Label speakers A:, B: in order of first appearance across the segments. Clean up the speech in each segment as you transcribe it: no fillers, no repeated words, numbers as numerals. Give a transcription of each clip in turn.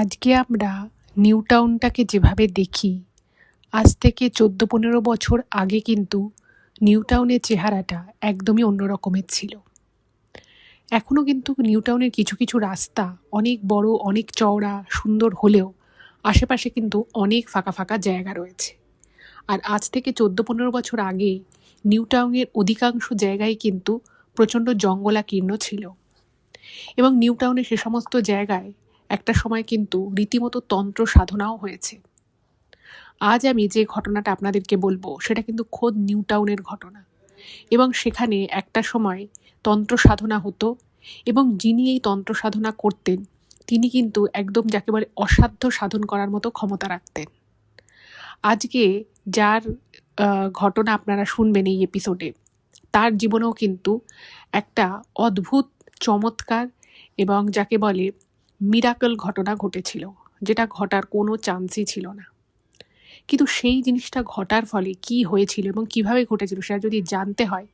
A: আজকে আমরা নিউ টাউনটাকে যেভাবে দেখি, আজ থেকে 14-15 বছর আগে কিন্তু নিউ টাউনের চেহারাটা একদমই অন্য রকমের ছিল। এখনও কিন্তু নিউ টাউনের কিছু কিছু রাস্তা অনেক বড়, অনেক চওড়া, সুন্দর হলেও আশেপাশে কিন্তু অনেক ফাঁকা ফাঁকা জায়গা রয়েছে। আর আজ থেকে 14-15 বছর আগে নিউ টাউনের অধিকাংশ জায়গায় কিন্তু প্রচণ্ড জঙ্গলাকীর্ণ ছিল এবং নিউ টাউনের সে সমস্ত জায়গায় একটা সময় কিন্তু রীতিমতো তন্ত্র সাধনাও হয়েছে। আজ আমি যে ঘটনাটা আপনাদেরকে বলবো সেটা কিন্তু খোদ নিউ টাউনের ঘটনা এবং সেখানে একটা সময় তন্ত্র সাধনা হতো এবং যিনি এই তন্ত্র সাধনা করতেন তিনি কিন্তু একদম যাকে বলে অসাধ্য সাধন করার মতো ক্ষমতা রাখতেন। আজকে যার ঘটনা আপনারা শুনবেন এই এপিসোডে, তার জীবনেও কিন্তু একটা অদ্ভুত, চমৎকার এবং যাকে বলে মিরাকল ঘটনা ঘটেছিল, যেটা ঘটার কোনো চান্সই ছিল না। কিন্তু সেই জিনিসটা ঘটার ফলে কি হয়েছিল এবং কিভাবে ঘটেছিল সেটা যদি জানতে হয়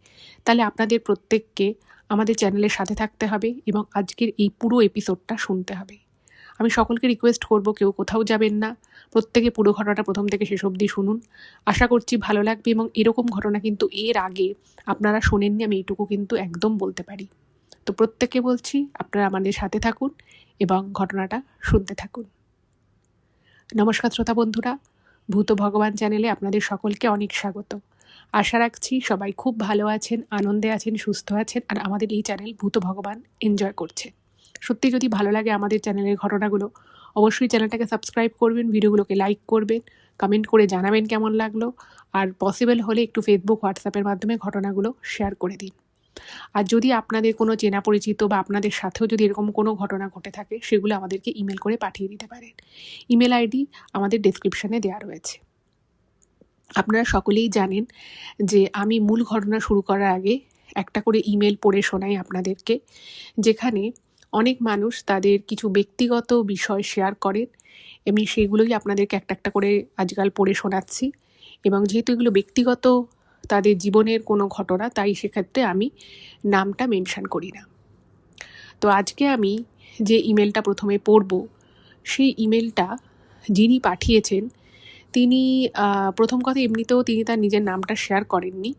A: তাহলে আপনাদের প্রত্যেককে আমাদের চ্যানেলের সাথে থাকতে হবে এবং আজকের এই পুরো এপিসোডটা শুনতে হবে। আমি সকলকে রিকোয়েস্ট করব কেউ কোথাও যাবেন না, প্রত্যেকে পুরো ঘটনাটা প্রথম থেকে শেষ অবধি শুনুন। আশা করছি ভালো লাগবে এবং এরকম ঘটনা কিন্তু এর আগে আপনারা শোনেননি, আমি এইটুকু কিন্তু একদম বলতে পারি। তো প্রত্যেককে বলছি আপনারা আমাদের সাথে থাকুন এবং ঘটনাটা শুনতে থাকুন। নমস্কার শ্রোতা বন্ধুরা, ভূত ভগবান চ্যানেলে আপনাদের সকলকে অনেক স্বাগত। আশা রাখছি সবাই খুব ভালো আছেন, আনন্দে আছেন, সুস্থ আছেন আর আমাদের এই চ্যানেল ভূত ভগবান এনজয় করছে। সত্যি যদি ভালো লাগে আমাদের চ্যানেলের ঘটনাগুলো, অবশ্যই চ্যানেলটাকে সাবস্ক্রাইব করবেন, ভিডিওগুলোকে লাইক করবেন, কমেন্ট করে জানাবেন কেমন লাগলো, আর পসিবল হলে একটু ফেসবুক, হোয়াটসঅ্যাপের মাধ্যমে ঘটনাগুলো শেয়ার করে দিন। আর যদি আপনাদের কোনো চেনা পরিচিত বা আপনাদের সাথেও যদি এরকম কোনো ঘটনা ঘটে থাকে সেগুলো আমাদেরকে ইমেল করে পাঠিয়ে দিতে পারেন। ইমেল আইডি আমাদের ডেসক্রিপশানে দেওয়া রয়েছে। আপনারা সকলেই জানেন যে আমি মূল ঘটনা শুরু করার আগে একটা করে ইমেল পড়ে শোনাই আপনাদেরকে, যেখানে অনেক মানুষ তাদের কিছু ব্যক্তিগত বিষয় শেয়ার করেন। আমি সেগুলোই আপনাদেরকে একটা একটা করে আজকাল পড়ে শোনাচ্ছি এবং যেহেতু এগুলো ব্যক্তিগত তাদের জীবনের কোনো ঘটনা, তাই সেক্ষেত্রে আমি নামটা মেনশন করি না। তো আজকে আমি যে ইমেলটা প্রথমে পড়ব, সেই ইমেলটা যিনি পাঠিয়েছেন তিনি প্রথম কথা এমনিতেও তিনি তার নিজের নামটা শেয়ার করেননি,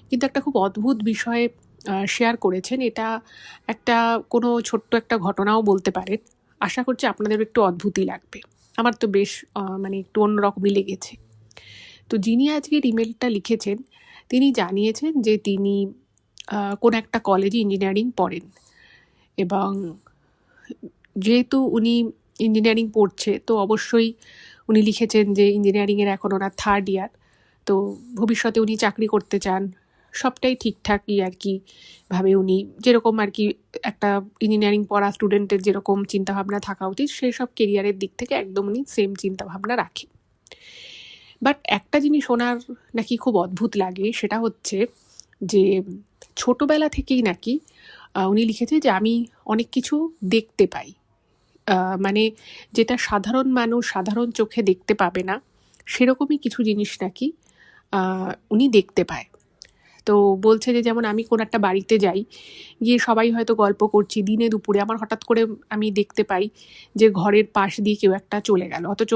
A: কিন্তু একটা খুব অদ্ভুত বিষয়ে শেয়ার করেছেন। এটা একটা কোনো ছোট্ট একটা ঘটনাও বলতে পারেন। আশা করছি আপনাদের একটু অদ্ভুতই লাগবে, আমার তো বেশ মানে একটু অন্যরকমই লেগেছে। তো যিনি আজকের ইমেলটা লিখেছেন তিনি জানিয়েছেন যে তিনি কোনো একটা কলেজে ইঞ্জিনিয়ারিং পড়েন এবং যেহেতু উনি ইঞ্জিনিয়ারিং পড়ছে তো অবশ্যই উনি লিখেছেন যে ইঞ্জিনিয়ারিংয়ের এখন ওনার 3rd ইয়ার, তো ভবিষ্যতে উনি চাকরি করতে চান, সবটাই ঠিকঠাকই আর কি ভাবে উনি, যেরকম আর কি একটা ইঞ্জিনিয়ারিং পড়া স্টুডেন্টের যেরকম চিন্তাভাবনা থাকা উচিত সেই সব কেরিয়ারের দিক থেকে একদম উনি সেম চিন্তাভাবনা রাখেন। বাট একটা জিনিস ওনার নাকি খুব অদ্ভুত লাগে, সেটা হচ্ছে যে ছোটোবেলা থেকেই নাকি উনি লিখেছে যে আমি অনেক কিছু দেখতে পাই, মানে যেটা সাধারণ মানুষ সাধারণ চোখে দেখতে পাবে না সেরকমই কিছু জিনিস নাকি উনি দেখতে পায়। তো বলছে যে যেমন আমি কোনো একটা বাড়িতে যাই, গিয়ে সবাই হয়তো গল্প করছি দিনে দুপুরে, আমার হঠাৎ করে আমি দেখতে পাই যে ঘরের পাশ দিয়ে কেউ একটা চলে গেল, অথচ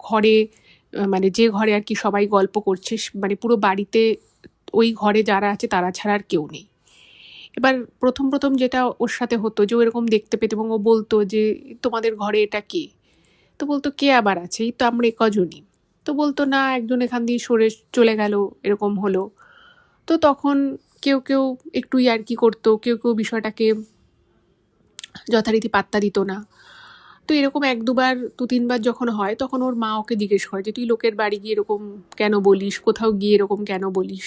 A: ঘরে মানে যে ঘরে আর কি সবাই গল্প করছে মানে পুরো বাড়িতে ওই ঘরে যারা আছে তারা ছাড়া আর কেউ নেই। এবার প্রথম যেটা ওর সাথে হতো যে ও এরকম দেখতে পেত এবং ও বলতো যে তোমাদের ঘরে এটা কে? তো বলতো কে আবার আছে, এই তো আমরা কজনই। তো বলতো না, একজন এখান দিয়ে সরে চলে গেল, এরকম হলো। তো তখন কেউ একটু ইয়ার্কি করতো, কেউ বিষয়টাকে যথারীতি পাত্তা দিত না। তো এরকম 1-2বার 2-3বার যখন হয় তখন ওর মা ওকে জিজ্ঞেস করে যে তুই লোকের বাড়ি গিয়ে এরকম কেন বলিস, কোথাও গিয়ে এরকম কেন বলিস?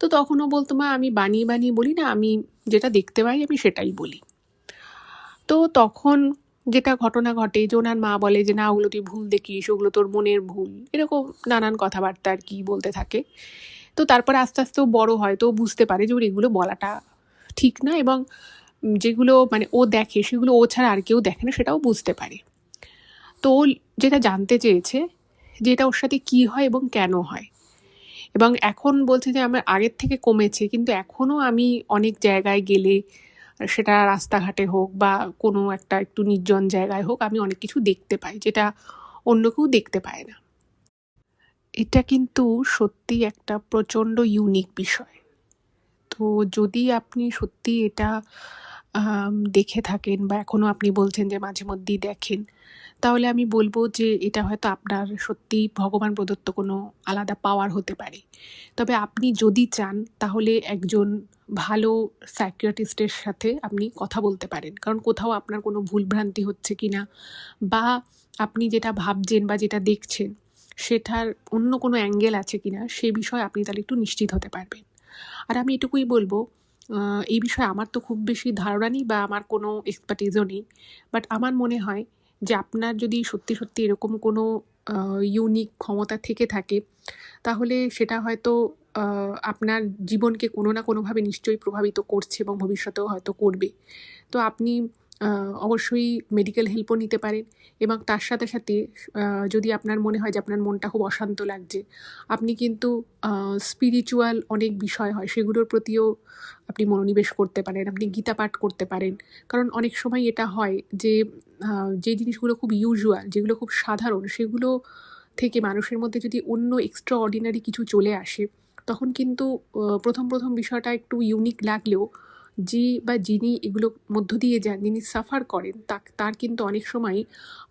A: তো তখনও বলতো মা আমি বানিয়ে বলি না, আমি যেটা দেখতে পাই আমি সেটাই বলি। তো তখন যেটা ঘটনা ঘটে যে ওনার মা বলে যে না ওগুলো তুই ভুল দেখিস, ওগুলো তোর মনের ভুল, এরকম নানান কথাবার্তা আর কি বলতে থাকে। তো তারপরে আস্তে আস্তে ও বড় হয়, তো বুঝতে পারে যে ওর এগুলো বলাটা ঠিক না এবং যেগুলো মানে ও দেখে সেগুলো ও ছাড়া আর কেউ দেখে না সেটাও বুঝতে পারে। তো ও যেটা জানতে চেয়েছে যে এটা ওর সাথে কী হয় এবং কেন হয়, এবং এখন বলছে যে আমার আগের থেকে কমেছে, কিন্তু এখনও আমি অনেক জায়গায় গেলে সেটা রাস্তাঘাটে হোক বা কোনো একটা একটু নির্জন জায়গায় হোক, আমি অনেক কিছু দেখতে পাই যেটা অন্য কেউ দেখতে পায় না। এটা কিন্তু সত্যি একটা প্রচণ্ড ইউনিক বিষয়। তো যদি আপনি সত্যি এটা দেখে থাকেন বা এখনও আপনি বলছেন যে মাঝে মধ্যেই দেখেন, তাহলে আমি বলবো যে এটা হয়তো আপনার সত্যিই ভগবান প্রদত্ত কোনো আলাদা পাওয়ার হতে পারে। তবে আপনি যদি চান তাহলে একজন ভালো সাইকিয়াট্রিস্টের সাথে আপনি কথা বলতে পারেন, কারণ কোথাও আপনার কোনো ভুলভ্রান্তি হচ্ছে কিনা বা আপনি যেটা ভাবছেন বা যেটা দেখছেন সেটার অন্য কোনো অ্যাঙ্গেল আছে কিনা সে বিষয়ে আপনি তাহলে একটু নিশ্চিত হতে পারবেন। আর আমি এটুকুই বলবো, এই বিষয়ে আমার তো খুব বেশি ধারণা নেই বা আমার কোনো এক্সপার্টিসও নেই, বাট আমার মনে হয় যে আপনার যদি সত্যি সত্যি এরকম কোনো ইউনিক ক্ষমতা থেকে থাকে, তাহলে সেটা হয়তো আপনার জীবনকে কোনো না কোনোভাবে নিশ্চয়ই প্রভাবিত করছে এবং ভবিষ্যতেও হয়তো করবে। তো আপনি অবশ্যই মেডিকেল হেল্পও নিতে পারেন, এবং তার সাথে সাথে যদি আপনার মনে হয় যে আপনার মনটা খুব অশান্ত লাগছে, আপনি কিন্তু স্পিরিচুয়াল অনেক বিষয় হয় সেগুলোর প্রতিও আপনি মনোনিবেশ করতে পারেন, আপনি গীতা পাঠ করতে পারেন। কারণ অনেক সময় এটা হয় যে যে জিনিসগুলো খুব ইউজুয়াল, যেগুলো খুব সাধারণ, সেগুলো থেকে মানুষের মধ্যে যদি অন্য এক্সট্রা অর্ডিনারি কিছু চলে আসে, তখন কিন্তু প্রথম বিষয়টা একটু ইউনিক লাগলেও যে বা যিনি এগুলোর মধ্য দিয়ে যান, যিনি সাফার করেন, তার কিন্তু অনেক সময়ই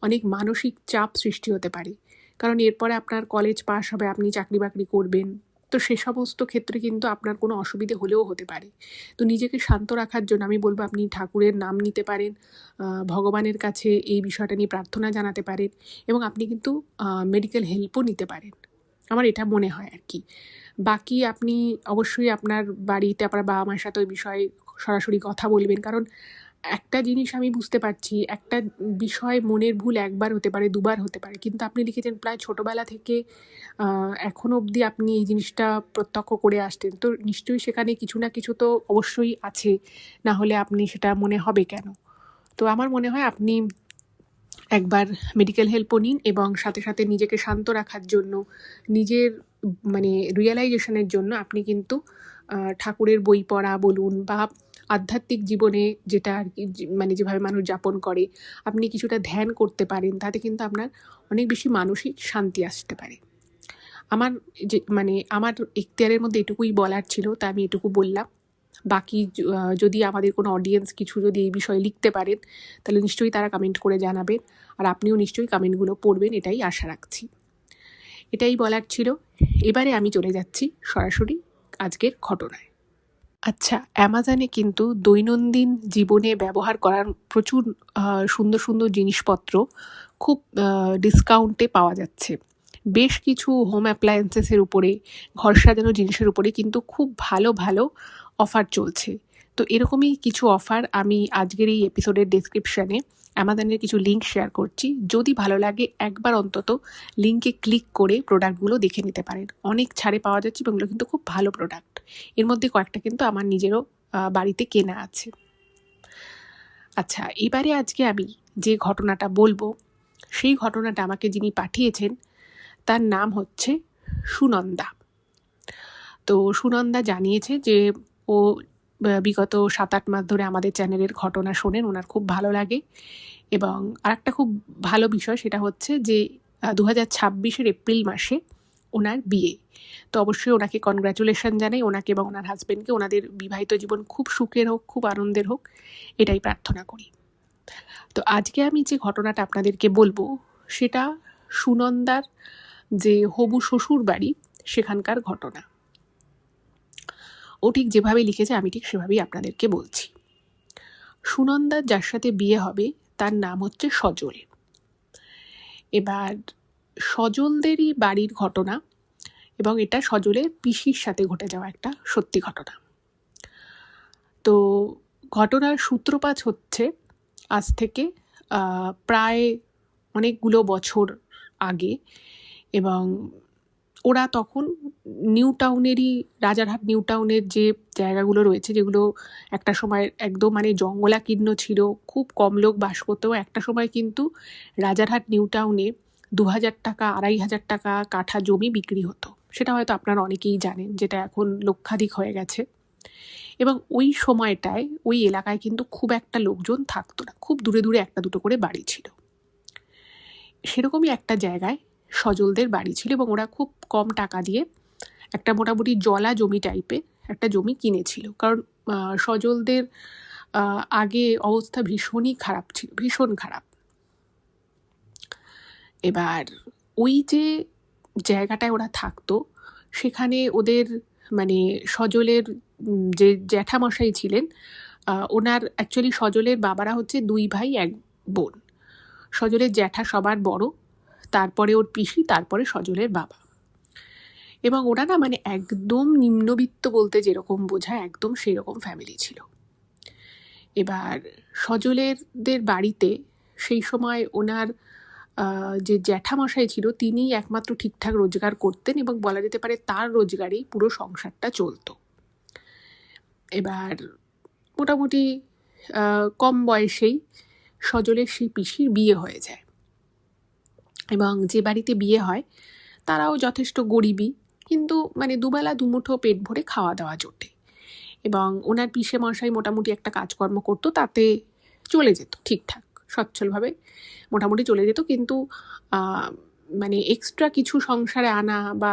A: অনেক মানসিক চাপ সৃষ্টি হতে পারে। কারণ এরপরে আপনার কলেজ পাস হবে, আপনি চাকরি-বাকরি করবেন। তো সে সমস্ত ক্ষেত্রে কিন্তু আপনার কোনো অসুবিধে হলেও হতে পারে। তো নিজেকে শান্ত রাখার জন্য আমি বলব আপনি ঠাকুরের নাম নিতে পারেন, ভগবানের কাছে এই বিষয়টা নিয়ে প্রার্থনা জানাতে পারেন, এবং আপনি কিন্তু মেডিকেল হেল্পও নিতে পারেন। আমার এটা মনে হয় আর কি। বাকি আপনি অবশ্যই আপনার বাড়িতে আপনার বাবা-মায়ের সাথে ওই বিষয়ে সরাসরি কথা বলবেন। কারণ একটা জিনিস আমি বুঝতে পারছি, একটা বিষয় মনের ভুল একবার হতে পারে, দুবার হতে পারে। কিন্তু আপনি লিখেছেন প্রায় ছোটবেলা থেকে এখনো অবধি আপনি এই জিনিসটা প্রত্যক্ষ করে আসছেন। তো নিশ্চয়ই সেখানে কিছু না কিছু তো অবশ্যই আছে। না হলে আপনি সেটা মনে হবে কেন? তো আমার মনে হয় আপনি একবার মেডিকেল হেল্পও নিন, এবং সাথে সাথে নিজেকে শান্ত রাখার জন্য, নিজের মানে রিয়ালাইজেশনের জন্য আপনি কিন্তু ঠাকুরের বই পড়া বলুন বা আধ্যাত্মিক জীবনে যেটা আর কি মানে যেভাবে মানুষ যাপন করে, আপনি কিছুটা ধ্যান করতে পারেন। তাতে কিন্তু আপনার অনেক বেশি মানসিক শান্তি আসতে পারে। আমার আমার এখতিয়ারের মধ্যে এটুকুই বলার ছিল, তা আমি এটুকু বললাম। বাকি যদি আমাদের কোনো অডিয়েন্স কিছু যদি এই বিষয়ে লিখতে পারেন, তাহলে নিশ্চয়ই তারা কমেন্ট করে জানাবেন। আর আপনিও নিশ্চয়ই কমেন্টগুলো পড়বেন, এটাই আশা রাখছি। এটাই বলার ছিল। এবারে আমি চলে যাচ্ছি সরাসরি আজকের ঘটনায়। আচ্ছা, অ্যামাজনে কিন্তু দৈনন্দিন জীবনে ব্যবহার করার প্রচুর সুন্দর সুন্দর জিনিসপত্র খুব ডিসকাউন্টে পাওয়া যাচ্ছে। বেশ কিছু হোম অ্যাপ্লায়েন্সেসের উপরে, ঘর সাজানোর জিনিসের উপরে কিন্তু খুব ভালো ভালো অফার চলছে। তো এরকমই কিছু অফার আমি আজকের এই এপিসোডের ডেসক্রিপশানে অ্যামাজনের কিছু লিঙ্ক শেয়ার করছি। যদি ভালো লাগে একবার অন্তত লিঙ্কে ক্লিক করে প্রোডাক্টগুলো দেখে নিতে পারেন। অনেক ছাড়ে পাওয়া যাচ্ছে এবং এগুলো কিন্তু খুব ভালো প্রোডাক্ট। এর মধ্যে কয়েকটা কিন্তু আমার নিজেরও বাড়িতে কেনা আছে। আচ্ছা, এবারে আজকে আমি যে ঘটনাটা বলবো, সেই ঘটনাটা আমাকে যিনি পাঠিয়েছেন তার নাম হচ্ছে সুনন্দা। তো সুনন্দা জানিয়েছে যে ও বিগত 7-8 মাস ধরে আমাদের চ্যানেলের ঘটনা শোনেন, ওনার খুব ভালো লাগে। এবং আরেকটা খুব ভালো বিষয় সেটা হচ্ছে যে 2026 এপ্রিল মাসে ওনার বিয়ে। তো অবশ্যই ওনাকে কনগ্র্যাচুলেশন জানাই, ওনাকে এবং ওনার হাজব্যান্ডকে। ওনাদের বিবাহিত জীবন খুব সুখের হোক, খুব আনন্দের হোক, এটাই প্রার্থনা করি। তো আজকে আমি যে ঘটনাটা আপনাদেরকে বলবো সেটা সুনন্দার যে হবু শ্বশুর বাড়ি সেখানকার ঘটনা। ও ঠিক যেভাবে লিখেছে আমি ঠিক সেভাবেই আপনাদেরকে বলছি। সুনন্দার যার সাথে বিয়ে হবে তার নাম হচ্ছে সজল। এবার সজলদেরই বাড়ির ঘটনা, এবং এটা সজলের পিসির সাথে ঘটে যাওয়া একটা সত্যি ঘটনা। তো ঘটনার সূত্রপাত হচ্ছে আজ থেকে প্রায় অনেকগুলো বছর আগে, এবং ওরা তখন নিউ টাউনেরই, রাজারহাট নিউ টাউনের যে জায়গাগুলো রয়েছে, যেগুলো একটা সময় একদম মানে জঙ্গলাকীর্ণ ছিল, খুব কম লোক বাস করতেও, একটা সময় কিন্তু রাজারহাট নিউ টাউনে 2000 টাকা 2500 টাকা কাঠা জমি বিক্রি হতো। সেটা হয়তো আপনারা অনেকেই জানেন, যেটা এখন লক্ষাধিক হয়ে গেছে। এবং ওই সময়টায় ওই এলাকায় কিন্তু খুব একটা লোকজন থাকতো না, খুব দূরে দূরে একটা দুটো করে বাড়ি ছিল। সেরকমই একটা জায়গায় সজলদের বাড়ি ছিল এবং ওরা খুব কম টাকা দিয়ে একটা মোটামুটি জলা জমি টাইপের একটা জমি কিনেছিল। কারণ সজলদের আগে অবস্থা ভীষণই খারাপ ছিল, ভীষণ খারাপ। এবার ওই যে জায়গাটায় ওরা থাকতো সেখানে ওদের মানে সজলের যে জ্যাঠামশাই ছিলেন, ওনার অ্যাকচুয়ালি সজলের বাবারা হচ্ছে 2 ভাই 1 বোন। সজলের জ্যাঠা সবার বড়, তারপরে ওর পিসি, তারপরে সজলের বাবা। এবং ওরা না মানে একদম নিম্নবিত্ত বলতে যেরকম বোঝায় একদম সেরকম ফ্যামিলি ছিল। এবার সজলেরদের বাড়িতে সেই সময় ওনার যে জ্যাঠামশাই ছিল তিনি একমাত্র ঠিকঠাক রোজগার করতেন এবং বলা যেতে পারে তার রোজগারেই পুরো সংসারটা চলতো। এবার মোটামুটি কম বয়সেই সজলের সেই পিসির বিয়ে হয়ে যায় এবং যে বাড়িতে বিয়ে হয় তারাও যথেষ্ট গরিবই, কিন্তু মানে দুবেলা দুমুঠো পেট ভরে খাওয়া দাওয়া জোটে এবং ওনার পিসে মশাই মোটামুটি একটা কাজকর্ম করতো, তাতে চলে যেত ঠিকঠাক সচ্ছলভাবে মোটামুটি চলে যেত। কিন্তু মানে এক্সট্রা কিছু সংসারে আনা বা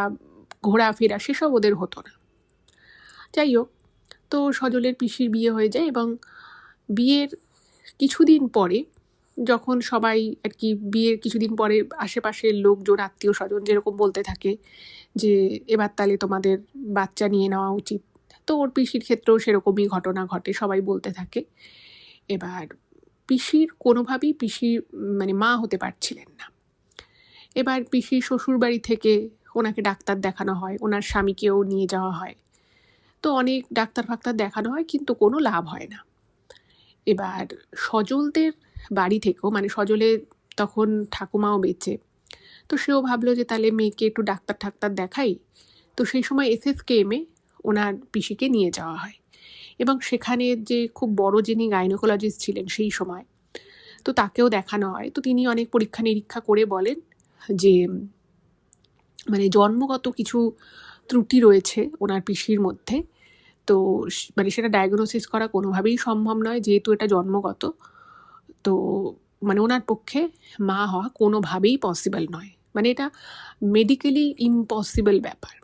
A: ঘোরাফেরা সেসব ওদের হতো না। যাই হোক, তো সজলের পিসির বিয়ে হয়ে যায় এবং বিয়ের কিছুদিন পরে যখন সবাই আর কি বিয়ের কিছুদিন পরে আশেপাশের লোকজন আত্মীয় স্বজন যেরকম বলতে থাকে যে এবার তাহলে তোমাদের বাচ্চা নিয়ে নেওয়া উচিত, তো ওর পিসির ক্ষেত্রেও সেরকমই ঘটনা ঘটে, সবাই বলতে থাকে। এবার পিসির কোনোভাবেই পিসি মানে মা হতে পারছিলেন না। এবার পিসির শ্বশুর বাড়ি থেকে ওনাকে ডাক্তার দেখানো হয়, ওনার স্বামীকেও নিয়ে যাওয়া হয়, তো অনেক ডাক্তার ফাক্তার দেখানো হয় কিন্তু কোনো লাভ হয় না। এবার সজলদের বাড়ি থেকেও মানে সজলের তখন ঠাকুমাও বেঁচে, তো সেও ভাবলো যে তাহলে মেয়েকে একটু ডাক্তার ঠাক্তার দেখাই। তো সেই সময় SSKM-এ ওনার পিসিকে নিয়ে যাওয়া হয় এবং সেখানে যে খুব বড় যিনি গাইনোকোলজিস্ট ছিলেন সেই সময়, তো তাকেও দেখানো হয়। তো তিনি অনেক পরীক্ষা নিরীক্ষা করে বলেন যে মানে জন্মগত কিছু ত্রুটি রয়েছে ওনার পিসির মধ্যে, তো মানে সেটা ডায়াগনোসিস করা কোনোভাবেই সম্ভব নয় যেহেতু এটা জন্মগত। তো মানে ওনার পক্ষে মা হওয়া কোনোভাবেই পসিবল নয়, মানে এটা মেডিকেলি ইম্পসিবল ব্যাপার।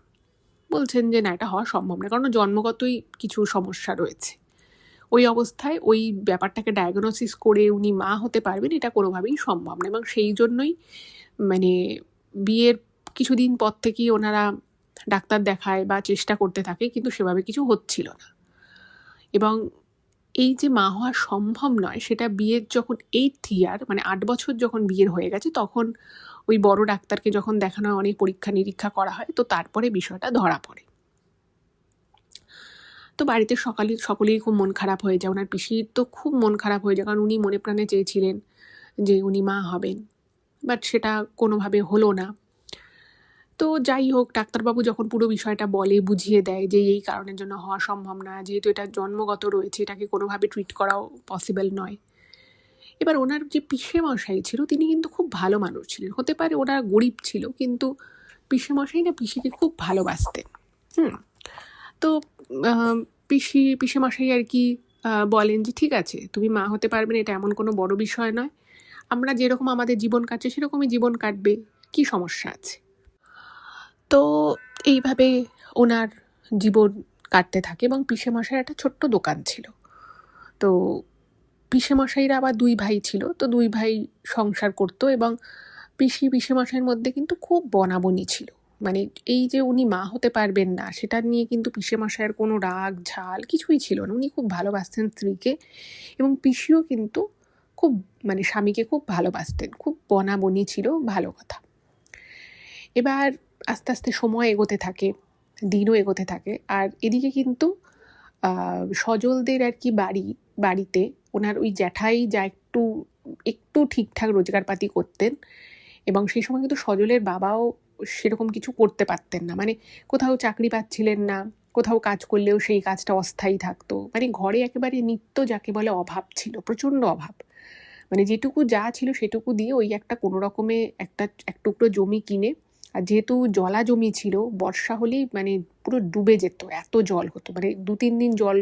A: বলছেন যে না, এটা হওয়া সম্ভব না, কারণ জন্মগতই কিছু সমস্যা রয়েছে। ওই অবস্থায় ওই ব্যাপারটাকে ডায়াগনোসিস করে উনি মা হতে পারবেন এটা কোনোভাবেই সম্ভব না। এবং সেই জন্যই মানে বিয়ের কিছুদিন পর থেকেই ওনারা ডাক্তার দেখায় বা চেষ্টা করতে থাকে, কিন্তু সেভাবে কিছু হচ্ছিল না। এবং এই যে মা হওয়া সম্ভব নয় সেটা বিয়ের যখন 8th year মানে 8 বছর যখন বিয়ের হয়ে গেছে তখন ওই বড় ডাক্তারকে যখন দেখানো হয়, অনেক পরীক্ষা নিরীক্ষা করা হয়, তো তারপরে বিষয়টা ধরা পড়ে। তো বাড়িতে সকলেই খুব মন খারাপ হয়ে যায়, ওনার পিসির তো খুব মন খারাপ হয়ে যায়, কারণ উনি মনে প্রাণে চেয়েছিলেন যে উনি মা হবেন, বাট সেটা কোনোভাবে হলো না। তো যাই হোক, ডাক্তারবাবু যখন পুরো বিষয়টা বলে, বুঝিয়ে দেয় যে এই কারণের জন্য হওয়া সম্ভব না, যেহেতু এটা জন্মগত রয়েছে, এটাকে কোনোভাবে ট্রিট করাও পসিবল নয়। এবার ওনার যে পিসেমশাই ছিল তিনি কিন্তু খুব ভালো মানুষ ছিলেন, হতে পারে ওরা গরিব ছিল, কিন্তু পিসেমশাই না পিসিকে খুব ভালোবাসতেন। তো পিসেমশাই আর কি বলেন যে ঠিক আছে তুমি মা হতে পারবে না, এটা এমন কোনো বড় বিষয় নয়, আমরা যেরকম আমাদের জীবন কাটছে সেরকমই জীবন কাটবে, কি সমস্যা আছে। তো এইভাবে ওনার জীবন কাটতে থাকে এবং পিসেমশাইয়ের একটা ছোট্ট দোকান ছিল। তো পিসেমশাইরা আবার 2 ভাই ছিল, তো 2 ভাই সংসার করতো এবং পিসেমশাইয়ের মধ্যে কিন্তু খুব বনাবনি ছিল। মানে এই যে উনি মা হতে পারবেন না সেটা নিয়ে কিন্তু পিসেমশাইয়ের কোনো রাগ ঝাল কিছুই ছিল না, উনি খুব ভালোবাসতেন স্ত্রীকে এবং পিসিও কিন্তু খুব মানে স্বামীকে খুব ভালোবাসতেন, খুব বনাবনি ছিল, ভালো কথা। এবার আস্তে আস্তে সময় এগোতে থাকে, দিনও এগোতে থাকে, আর এদিকে কিন্তু সজলদের আর কি বাড়িতে ওনার ওই জ্যাঠাই যা একটু ঠিকঠাক রোজগারপাতি করতেন এবং সেই সময় কিন্তু সজলের বাবাও সেরকম কিছু করতে পারতেন না, মানে কোথাও চাকরি পাচ্ছিলেন না, কোথাও কাজ করলেও সেই কাজটা অস্থায়ী থাকতো, মানে ঘরে একেবারে নিত্য যাকে বলে অভাব ছিল, প্রচণ্ড অভাব। মানে যেটুকু যা ছিল সেটুকু দিয়ে ওই একটা কোনো রকমে এক টুকরো জমি কিনে আর যেহেতু জলা জমি ছিল, বর্ষা হলেই মানে পুরো ডুবে যেত, এত জল হতো, মানে 2-3 দিন জল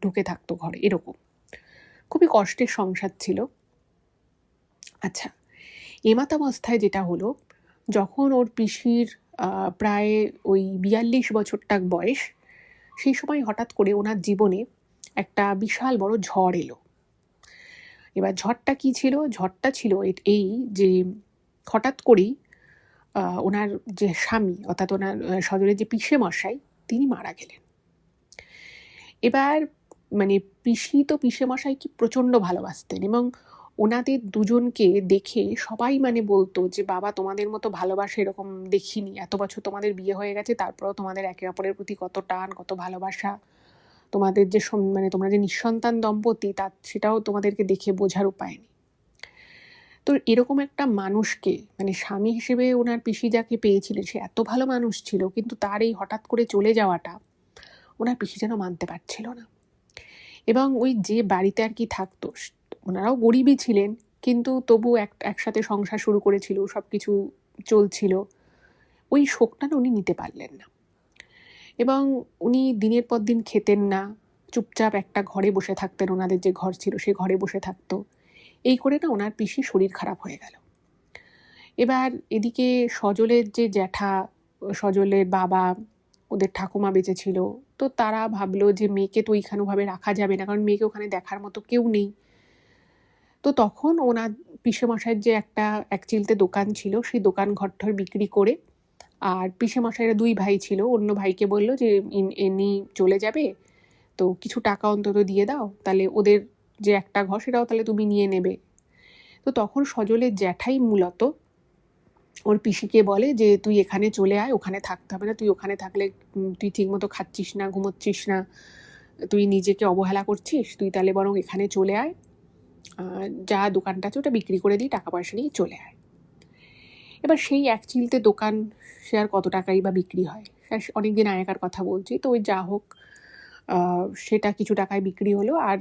A: ঢুকে থাকতো ঘরে, এরকম খুবই কষ্টের সংসার ছিল। আচ্ছা, এমাতাবস্থায় যেটা হলো, যখন ওর পিসির প্রায় ওই 42 বছরটাক বয়স, সেই সময় হঠাৎ করে ওনার জীবনে একটা বিশাল বড় ঝড় এলো। এবার ঝড়টা কি ছিল? ঝড়টা ছিল এই যে হঠাৎ করেই ওনার যে স্বামী, অর্থাৎ ওনার সজলের যে পিসে মশাই, তিনি মারা গেলেন। এবার মানে পিসি তো পিসে মশাইকে প্রচণ্ড ভালোবাসতেন, এবং ওনাদের দুজনকে দেখে সবাই মানে বলতো যে বাবা, তোমাদের মতো ভালোবাসা এরকম দেখিনি, এত বছর তোমাদের বিয়ে হয়ে গেছে, তারপরেও তোমাদের একে অপরের প্রতি কত টান, কত ভালোবাসা, তোমাদের যে মানে তোমরা যে নিঃসন্তান দম্পতি, সেটাও তোমাদেরকে দেখে বোঝার উপায় নেই। তো এরকম একটা মানুষকে, মানে স্বামী হিসেবে ওনার পিসি যাকে পেয়েছিলেন, সে এত ভালো মানুষ ছিল, কিন্তু তার এই হঠাৎ করে চলে যাওয়াটা ওনার পিসি যেন মানতে পারছিল না। এবং ওই যে বাড়িতে আর কি থাকতো, ওনারাও গরিবই ছিলেন, কিন্তু তবু একসাথে সংসার শুরু করেছিল, সব কিছু চলছিল, ওই শোকটা উনি নিতে পারলেন না। এবং উনি দিনের পর দিন খেতেন না, চুপচাপ একটা ঘরে বসে থাকতেন, ওনাদের যে ঘর ছিল সে ঘরে বসে থাকতো। এই করে না ওনার পিসি শরীর খারাপ হয়ে গেল। এবার এদিকে সজলের যে জ্যাঠা, সজলের বাবা, ওদের ঠাকুমা বেঁচে ছিল, তো তারা ভাবলো যে মেয়েকে তো ওইখানেভাবে রাখা যাবে না, কারণ মেয়েকে ওখানে দেখার মতো কেউ নেই। তো তখন ওনার পিসেমশাইয়ের যে এক চিলতে দোকান ছিল, সেই দোকান ঘরঠর বিক্রি করে, আর পিসেমশাইয়েরা 2 ভাই ছিল, অন্য ভাইকে বলল যে এনি চলে যাবে, তো কিছু টাকা অন্তত দিয়ে দাও, তাহলে ওদের যে একটা ঘর সেটাও তাহলে তুমি নিয়ে নেবে। তো তখন সজলের জ্যাঠাই মূলত ওর পিসিকে বলে যে তুই এখানে চলে আয়, ওখানে থাকতে হবে না, তুই ওখানে থাকলে তুই ঠিকমতো খাচ্ছিস না, ঘুমোচ্ছিস না, তুই নিজেকে অবহেলা করছিস, তুই তাহলে বরং এখানে চলে আয়, যা দোকানটা আছে ওটা বিক্রি করে দিই, টাকা পয়সা নিয়ে চলে আয়। এবার সেই এক চিলতে দোকান, সে আর কত টাকাই বা বিক্রি হয়, অনেকদিন আগেকার কথা বলছি, তো ওই যা হোক সেটা কিছু টাকায় বিক্রি হলো। আর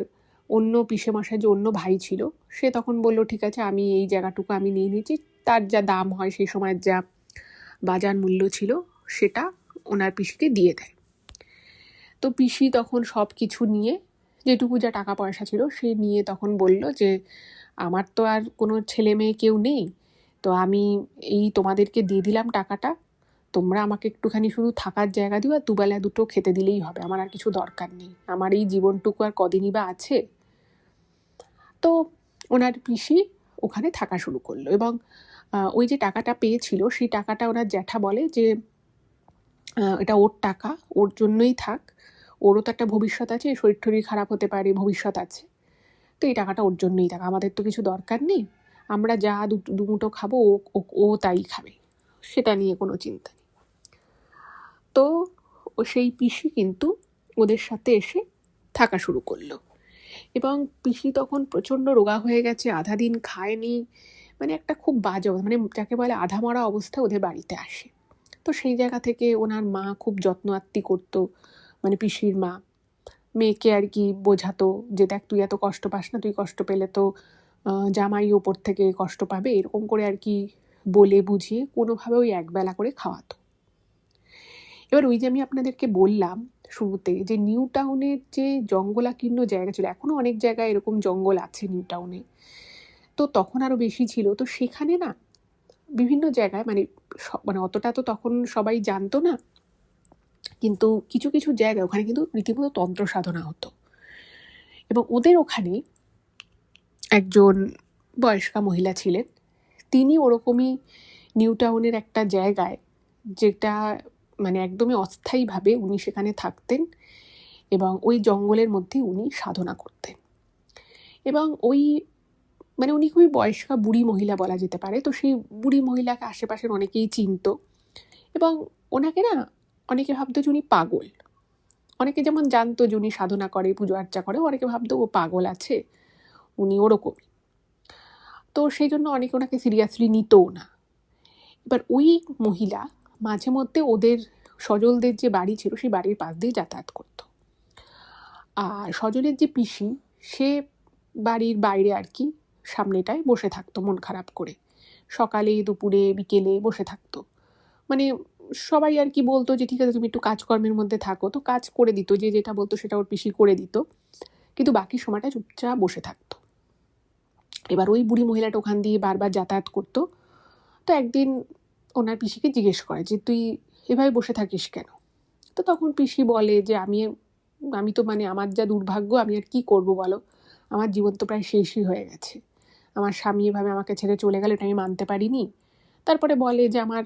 A: অন্য পিসেমশাই যে অন্য ভাই ছিল, সে তখন বলল ঠিক আছে, আমি এই জায়গাটুকু আমি নিয়ে নিয়েছি, তার যা দাম হয় সেই সময়ের যা বাজার মূল্য ছিল সেটা ওনার পিসিকে দিয়ে দেয়। তো পিসি তখন সব কিছু নিয়ে, যেটুকু যা টাকা পয়সা ছিল সে নিয়ে তখন বলল যে আমার তো আর কোনো ছেলে মেয়ে কেউ নেই, তো আমি এই তোমাদেরকে দিয়ে দিলাম টাকাটা, তোমরা আমাকে একটুখানি শুধু থাকার জায়গা দিও, আর দুবেলা দুটো খেতে দিলেই হবে, আমার আর কিছু দরকার নেই, আমার এই জীবনটুকু আর কদিনই বা আছে। তো ওনার পিসি ওখানে থাকা শুরু করলো, এবং ওই যে টাকাটা পেয়েছিল সেই টাকাটা ওনার জ্যাঠা বলে যে এটা ওর টাকা, ওর জন্যই থাক, ওরও তো একটা ভবিষ্যৎ আছে, শরীর টরীর খারাপ হতে পারে, ভবিষ্যৎ আছে, তো এই টাকাটা ওর জন্যই থাক, আমাদের তো কিছু দরকার নেই, আমরা যা দুমুঠো খাবো ও তাই খাবে, সেটা নিয়ে কোনো চিন্তা নেই। তো সেই পিসি কিন্তু ওদের সাথে এসে থাকা শুরু করলো, এবং পিসি তখন প্রচণ্ড রোগা হয়ে গেছে, আধা দিন খায়নি, মানে একটা খুব বাজে, মানে যাকে বলে আধা মরা অবস্থা ওদের বাড়িতে আসে। তো সেই জায়গা থেকে ওনার মা খুব যত্ন আত্তি করতো, মানে পিসির মা মেয়েকে আর কি বোঝাতো যে দেখ তুই এত কষ্ট পাস না, তুই কষ্ট পেলে তো জামাই ওপর থেকে কষ্ট পাবে, এরকম করে আর কি বলে বুঝিয়ে কোনোভাবে ওই একবেলা করে খাওয়াতো। এবার ওই যে আমি আপনাদেরকে বললাম শুরুতে যে নিউ টাউনের যে জঙ্গলাকীর্ণ জায়গা ছিল, এখনও অনেক জায়গায় এরকম জঙ্গল আছে নিউ টাউনে, তো তখন আরও বেশি ছিল, তো সেখানে না বিভিন্ন জায়গায় মানে অতটা তো তখন সবাই জানতো না, কিন্তু কিছু কিছু জায়গায় ওখানে কিন্তু রীতিমতো তন্ত্র সাধনা হতো। এবং ওদের ওখানে একজন বয়স্কা মহিলা ছিলেন, তিনি ওরকমই নিউ টাউনের একটা জায়গায়, যেটা মানে একদমই অস্থায়ীভাবে উনি সেখানে থাকতেন, এবং ওই জঙ্গলের মধ্যে উনি সাধনা করতেন। এবং ওই মানে উনি খুবই বয়স্কা বুড়ি মহিলা বলা যেতে পারে, তো সেই বুড়ি মহিলাকে আশেপাশের অনেকেই চিনত, এবং ওনাকে না অনেকে ভাবতো যে উনি পাগল, অনেকে যেমন জানতো যে উনি সাধনা করে, পুজো আর্চা করে, অনেকে ভাবতো ও পাগল আছে, উনি ওরকমই, তো সেই জন্য অনেকে ওনাকে সিরিয়াসলি নিতও না। এবার ওই মহিলা মাঝে মধ্যে ওদের সজলদের যে বাড়ি ছিল সেই বাড়ির পাশ দিয়ে যাতায়াত করত, আর সজলের যে পিসি সে বাড়ির বাইরে আর কি সামনেটায় বসে থাকতো মন খারাপ করে, সকালে দুপুরে বিকেলে বসে থাকতো, মানে সবাই আর কি বলতো যে ঠিক আছে তুমি একটু কাজকর্মের মধ্যে থাকো, তো কাজ করে দিত, যে যেটা বলতো সেটা ওর পিসি করে দিত, কিন্তু বাকি সময়টা চুপচাপ বসে থাকতো। এবার ওই বুড়ি মহিলাটা ওখান দিয়ে বারবার যাতায়াত করতো। তো একদিন ওনার পিসিকে জিজ্ঞেস করে যে তুই এভাবে বসে থাকিস কেন? তো তখন পিসি বলে যে আমি তো মানে আমার যা দুর্ভাগ্য, আমি আর কি করব বলো, আমার জীবন তো প্রায় শেষই হয়ে গেছে, আমার স্বামী এভাবে আমাকে ছেড়ে চলে গেল, এটা আমি মানতে পারিনি। তারপরে বলে যে আমার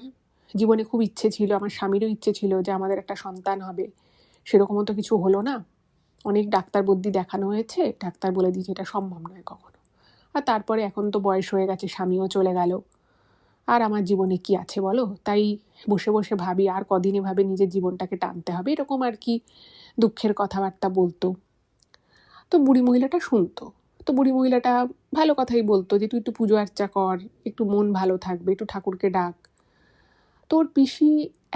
A: জীবনে খুব ইচ্ছে ছিল, আমার স্বামীরও ইচ্ছে ছিল যে আমাদের একটা সন্তান হবে, সেরকমও তো কিছু হলো না, অনেক ডাক্তার বুদ্ধি দেখানো হয়েছে, ডাক্তার বলে দিয়েছে এটা সম্ভব নয় কখনো, আর তারপরে এখন তো বয়স হয়ে গেছে, স্বামীও চলে গেল, আর আমার জীবনে কি আছে বলো, তাই বসে বসে ভাবি আর কদিন এভাবে নিজের জীবনটাকে টানতে হবে, এরকম আর কি দুঃখের কথাবার্তা বলতো। তো বুড়ি মহিলাটা শুনতো, তো বুড়ি মহিলাটা ভালো কথাই বলতো যে তুই একটু পুজো আর্চা কর, একটু মন ভালো থাকবে, একটু ঠাকুরকে ডাক। তোর পিসি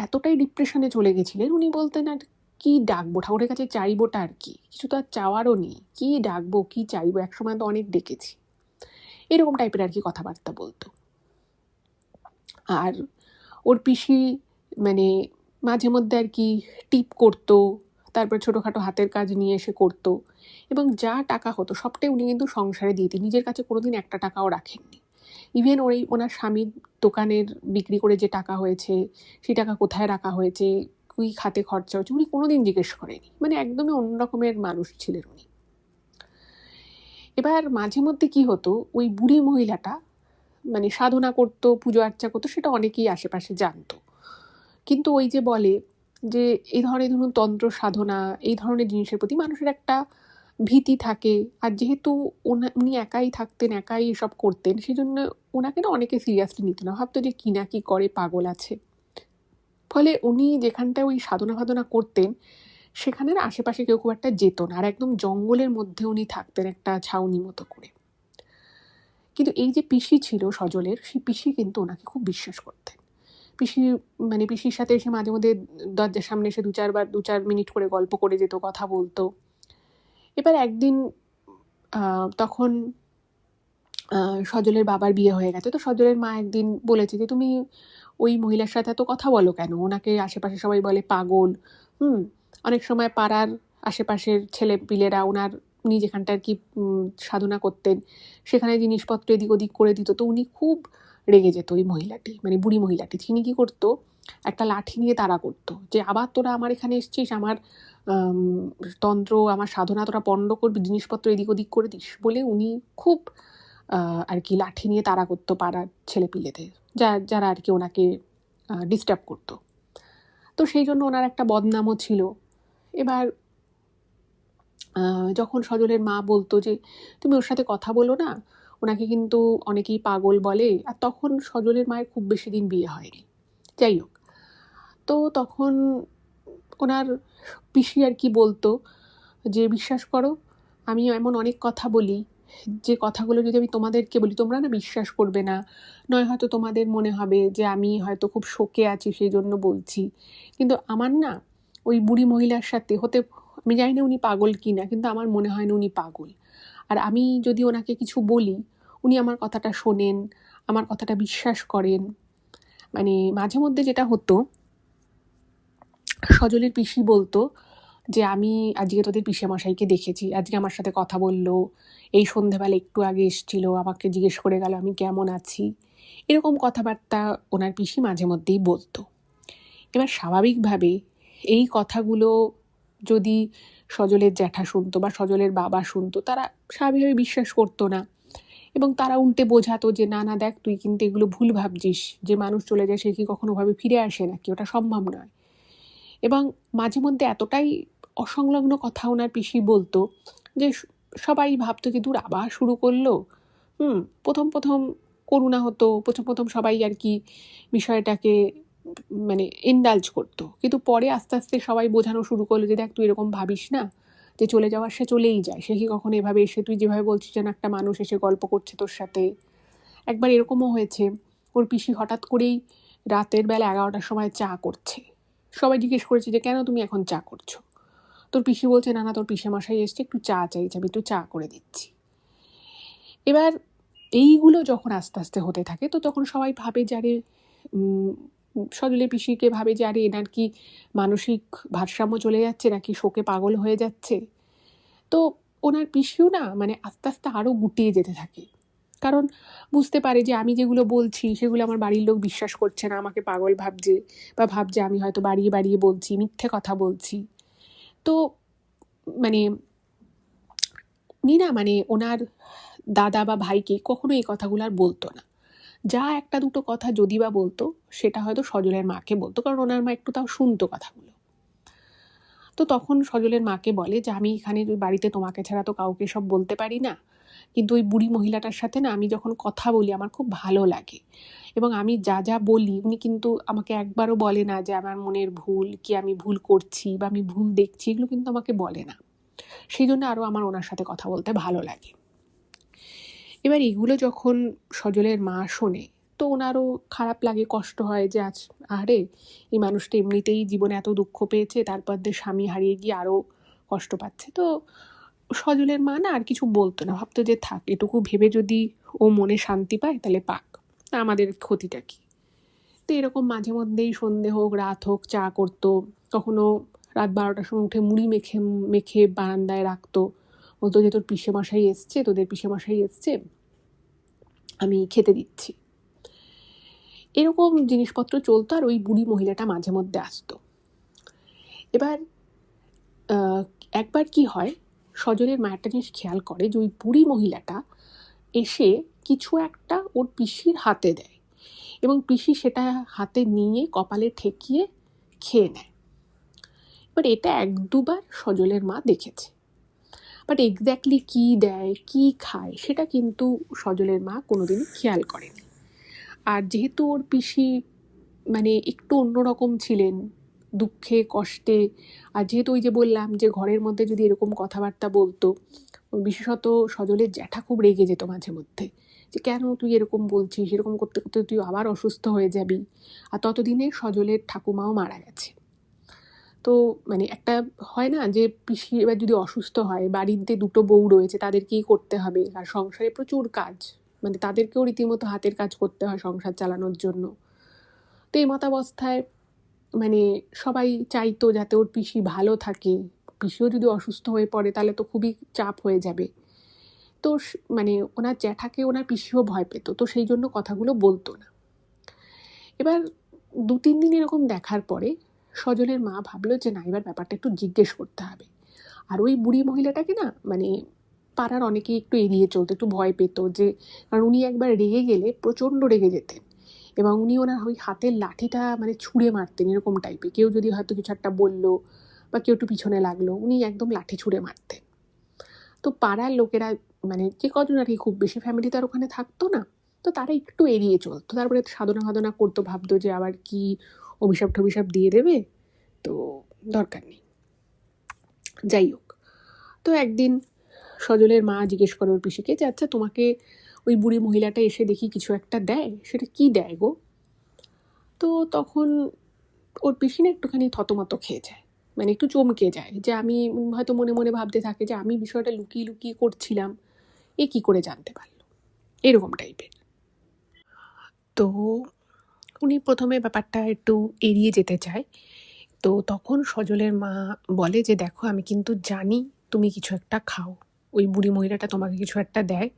A: এতটাই ডিপ্রেশনে চলে গেছিলেন, উনি বলতেন আর কি ডাকবো, ঠাকুরের কাছে চাইবোটা আর কি, কিছু তো আর চাওয়ারও নেই, কি ডাকবো কি চাইবো, একসময় তো অনেক ডেকেছি, এরকম টাইপের আর কি কথাবার্তা বলতো। আর ওর পিসি মানে মাঝে মধ্যে আর কি টিপ করতো, তারপর ছোটোখাটো হাতের কাজ নিয়ে এসে করতো, এবং যা টাকা হতো সবটাই উনি কিন্তু সংসারে দিতেন, নিজের কাছে কোনোদিন একটা টাকাও রাখেননি। ইভেন ওনার স্বামীর দোকানের বিক্রি করে যে টাকা হয়েছে, সেই টাকা কোথায় রাখা হয়েছে, কী খাতে খরচা হচ্ছে, উনি কোনোদিন জিজ্ঞেস করেনি, মানে একদমই অন্য রকমের মানুষ ছিলেন উনি। এবার মাঝে মধ্যে কি হতো, ওই বুড়ি মহিলাটা মানে সাধনা করতো, পুজো আর্চা করতো, সেটা অনেকেই আশেপাশে জানতো, কিন্তু ওই যে বলে যে এই ধরনের ধরুন তন্ত্র সাধনা এই ধরনের জিনিসের প্রতি মানুষের একটা ভীতি থাকে, আর যেহেতু উনি একাই থাকতেন, একাই এসব করতেন, সেই জন্য ওনাকে না অনেকে সিরিয়াসলি নিত না, ভাবতো যে কি না কি করে, পাগল আছে। ফলে উনি যেখানটায় ওই সাধনা ভাধনা করতেন সেখানে আশেপাশে কেউ খুব একটা যেত না, আর একদম জঙ্গলের মধ্যে উনি থাকতেন একটা ছাউনি মতো করে। কিন্তু এই যে পিসি ছিল সজলের, সেই পিসি কিন্তু ওনাকে খুব বিশ্বাস করতেন। পিসির সাথে এসে মাঝে মধ্যে দরজার সামনে এসে দু চার মিনিট করে গল্প করে যেত, কথা বলতো। এবার একদিন তখন সজলের বাবার বিয়ে হয়ে গেছে, তো সজলের মা একদিন বলেছে যে তুমি ওই মহিলার সাথে এত কথা বলো কেন, ওনাকে আশেপাশে সবাই বলে পাগল। অনেক সময় পাড়ার আশেপাশের ছেলে পিলেরা উনি যেখানটা আর কি সাধনা করতেন সেখানে জিনিসপত্র এদিক ওদিক করে দিত, তো উনি খুব রেগে যেত ওই মহিলাটি, মানে বুড়ি মহিলাটি। তিনি কী করতো, একটা লাঠি নিয়ে তাড়া করতো যে আবার তোরা আমার এখানে এসছিস, আমার তন্ত্র আমার সাধনা তোরা পণ্ড করবি, জিনিসপত্র এদিক ওদিক করে দিস, বলে উনি খুব আর কি লাঠি নিয়ে তাড়া করতো পাড়ার ছেলেপিলেদের, যারা আর কি ওনাকে ডিস্টার্ব করতো। তো সেই জন্য ওনার একটা বদনামও ছিল। এবার যখন সজলের মা বলতো যে তুমি ওর সাথে কথা বলো না, ওনাকে কিন্তু অনেকেই পাগল বলে, আর তখন সজলের মায়ের খুব বেশি দিন বিয়ে হয়নি, যাই হোক, তো তখন ওনার পিসি আর কি বলতো যে বিশ্বাস করো, আমি এমন অনেক কথা বলি যে কথাগুলো যদি আমি তোমাদেরকে বলি তোমরা না বিশ্বাস করবে না, নয় হয়তো তোমাদের মনে হবে যে আমি হয়তো খুব শোকে আছি সেই জন্য বলছি, কিন্তু আমার না ওই বুড়ি মহিলার সাথে আমি জানি না উনি পাগল কি না, কিন্তু আমার মনে হয় না উনি পাগল। আর আমি যদি ওনাকে কিছু বলি উনি আমার কথাটা শোনেন, আমার কথাটা বিশ্বাস করেন। মানে মাঝে মধ্যে যেটা হতো, সজলের পিসি বলতো যে আমি আজকে তোদের পিসেমশাইকে দেখেছি, আজকে আমার সাথে কথা বললো, এই সন্ধেবেলা একটু আগে এসেছিল, আমাকে জিজ্ঞেস করে গেল আমি কেমন আছি, এরকম কথাবার্তা ওনার পিসি মাঝে মধ্যেই বলতো। এবার স্বাভাবিকভাবে এই কথাগুলো যদি সজলের জ্যাঠা শুনতো বা সজলের বাবা শুনতো, তারা স্বাভাবিকভাবে বিশ্বাস করতো না, এবং তারা উল্টে বোঝাতো যে না না দেখ তুই কিন্তু এগুলো ভুল ভাবছিস, যে মানুষ চলে যায় সে কি কখনো ভাবে ফিরে আসে নাকি, ওটা সম্ভব নয়। এবং মাঝে মধ্যে এতটাই অসংলগ্ন কথা ওনার পিসি বলতো যে সবাই ভাবতো যে দূর আবার শুরু করলো। প্রথম করুণা হতো, প্রথম সবাই আর কি বিষয়টাকে মানে ইনডালজ করতো, কিন্তু পরে আস্তে আস্তে সবাই বোঝানো শুরু করলো যে দেখ তুই এরকম ভাবিস না, যে চলে যাওয়ার সে চলেই যায়, সে কি কখনো এভাবে এসে তুই যেভাবে বলছিস যেন একটা মানুষ এসে গল্প করছে তোর সাথে। একবার এরকমও হয়েছে, ওর পিসি হঠাৎ করেই রাতের বেলা 11টার সময় চা করছে, সবাই জিজ্ঞেস করেছে যে কেন তুমি এখন চা করছো, তোর পিসি বলছে না না তোর পিসেমশাই এসছে, একটু চা চাইছে, আমি একটু চা করে দিচ্ছি। এবার এইগুলো যখন আস্তে আস্তে হতে থাকে তো তখন সবাই ভাবে যে আরে সজলের পিসিকে ভাবে যে আরে এনার কি মানসিক ভারসাম্য চলে যাচ্ছে নাকি শোকে পাগল হয়ে যাচ্ছে। তো ওনার পিসিও না মানে আস্তে আস্তে আরও গুটিয়ে যেতে থাকে, কারণ বুঝতে পারে যে আমি যেগুলো বলছি সেগুলো আমার বাড়ির লোক বিশ্বাস করছে না, আমাকে পাগল ভাবছে বা ভাবছে আমি হয়তো বাড়িয়ে বাড়িয়ে বলছি, মিথ্যে কথা বলছি। তো মানে উনি না মানে ওনার দাদা বা ভাইকে কখনো এই কথাগুলো আর বলতো না। যা একটা দুটো কথা যদি বা বলতো সেটা হয়তো সজলের মাকে বলতো, কারণ ওনার মা একটু তাও শুনতো কথাগুলো। তো তখন সজলের মাকে বলে যে আমি এখানে বাড়িতে তোমাকে ছাড়া তো কাউকে সব বলতে পারি না, কিন্তু ওই বুড়ি মহিলাটার সাথে না আমি যখন কথা বলি আমার খুব ভালো লাগে, এবং আমি যা যা বলি উনি কিন্তু আমাকে একবারও বলে না যে আমার মনের ভুল কি আমি ভুল করছি বা আমি ভুল দেখছি, এগুলো কিন্তু আমাকে বলে না। সেই জন্য আরও আমার ওনার সাথে কথা বলতে ভালো লাগে। এবার এগুলো যখন সজলের মা শোনে তো ওনারও খারাপ লাগে, কষ্ট হয় যে আরে এই মানুষটা এমনিতেই জীবনে এত দুঃখ পেয়েছে, তারপর দিয়ে স্বামী হারিয়ে গিয়ে আরও কষ্ট পাচ্ছে। তো সজলের মা না আর কিছু বলতো না, ভাবতো যে থাক, এটুকু ভেবে যদি ও মনে শান্তি পায় তাহলে পাক, আমাদের ক্ষতিটা কি। তো এরকম মাঝে মধ্যেই সন্ধে হোক রাত হোক চা করতো, কখনো রাত 12টার সময় উঠে মুড়ি মেখে মেখে বারান্দায় রাখতো, বলতো যে তোর পিসেমশাই এসছে, তোদের পিসেমশাই এসছে, আমি খেতে দিচ্ছি। এরকম জিনিসপত্র চলতো, আর ওই বুড়ি মহিলাটা মাঝে মধ্যে আসতো। এবার একবার কি হয়, সজলের মা একটা জিনিস খেয়াল করে যে ওই বুড়ি মহিলাটা এসে কিছু একটা ওর পিসির হাতে দেয়, এবং পিসি সেটা হাতে নিয়ে কপালে ঠেকিয়ে খেয়ে নেয়। এবার এটা 1-2বার সজলের মা দেখেছে, বাট এক্স্যাক্টলি কী দেয় কী খায় সেটা কিন্তু সজলের মা কোনোদিনই খেয়াল করেনি। আর যেহেতু ওর পিসি মানে একটু অন্যরকম ছিলেন, দুঃখে কষ্টে, আর যেহেতু ওই যে বললাম যে ঘরের মধ্যে যদি এরকম কথাবার্তা বলতো, বিশেষত সজলের জ্যাঠা খুব রেগে যেত মাঝে মধ্যে যে কেন তুই এরকম বলছিস, এরকম করতে করতে তুই আবার অসুস্থ হয়ে যাবি। আর ততদিনে সজলের ঠাকুমাও মারা গেছে। তো মানে একটা হয় না যে পিসি এবার যদি অসুস্থ হয়, বাড়িতে 2টো বউ রয়েছে, তাদেরকেই করতে হবে, আর সংসারে প্রচুর কাজ, মানে তাদেরকেও রীতিমতো হাতের কাজ করতে হয় সংসার চালানোর জন্য। তো এই মতাবস্থায় মানে সবাই চাইতো যাতে ওর পিসি ভালো থাকে, পিসিও যদি অসুস্থ হয়ে পড়ে তাহলে তো খুবই চাপ হয়ে যাবে। তো মানে ওনার জ্যাঠাকে ওনার পিসিও ভয় পেত, তো সেই জন্য কথাগুলো বলতো না। এবার 2-3 দিন এরকম দেখার পরে সজলের মা ভাবলো যে না, এবার ব্যাপারটা একটু জিজ্ঞেস করতে হবে। আর ওই বুড়ি মহিলাটাকে না মানে পাড়ার অনেকেই একটু এড়িয়ে চলতো, একটু ভয় পেত, যে কারণ উনি একবার রেগে গেলে প্রচণ্ড রেগে যেতেন, এবং উনি ওনার ওই হাতের লাঠিটা মানে ছুঁড়ে মারতেন এরকম টাইপের। কেউ যদি হয়তো কিছু একটা বললো বা কেউ একটু পিছনে লাগলো উনি একদম লাঠি ছুঁড়ে মারতেন। তো পাড়ার লোকেরা মানে যে কজন আর কি, খুব বেশি ফ্যামিলি তো আর ওখানে থাকতো না, তো তারা একটু এড়িয়ে চলতো। তারপরে সাধনা সাধনা করতো, ভাবতো যে আবার কি অভিশাপ টভিশাপ দিয়ে দেবে, তো দরকার নেই। যাই হোক, তো একদিন সজলের মা জিজ্ঞেস করে ওর পিসিকে যে আচ্ছা তোমাকে ওই বুড়ি মহিলাটা এসে দেখি কিছু একটা দেয়, সেটা কি দেয় গো? তো তখন ওর পিসি না একটুখানি থতমত খেয়ে যায়, মানে একটু চমকে যায়, যে আমি হয়তো মনে মনে ভাবতে থাকে যে আমি বিষয়টা লুকিয়ে লুকিয়ে করছিলাম, এ কি করে জানতে পারলো, এরকম টাইপের। তো উনি প্রথমে ব্যাপারটা একটু এড়িয়ে যেতে চায়। তো তখন সজলের মা বলে যে দেখো আমি কিন্তু জানি তুমি কিছু একটা খাও, ওই বুড়ি মহিলাটা তোমাকে কিছু একটা দেয়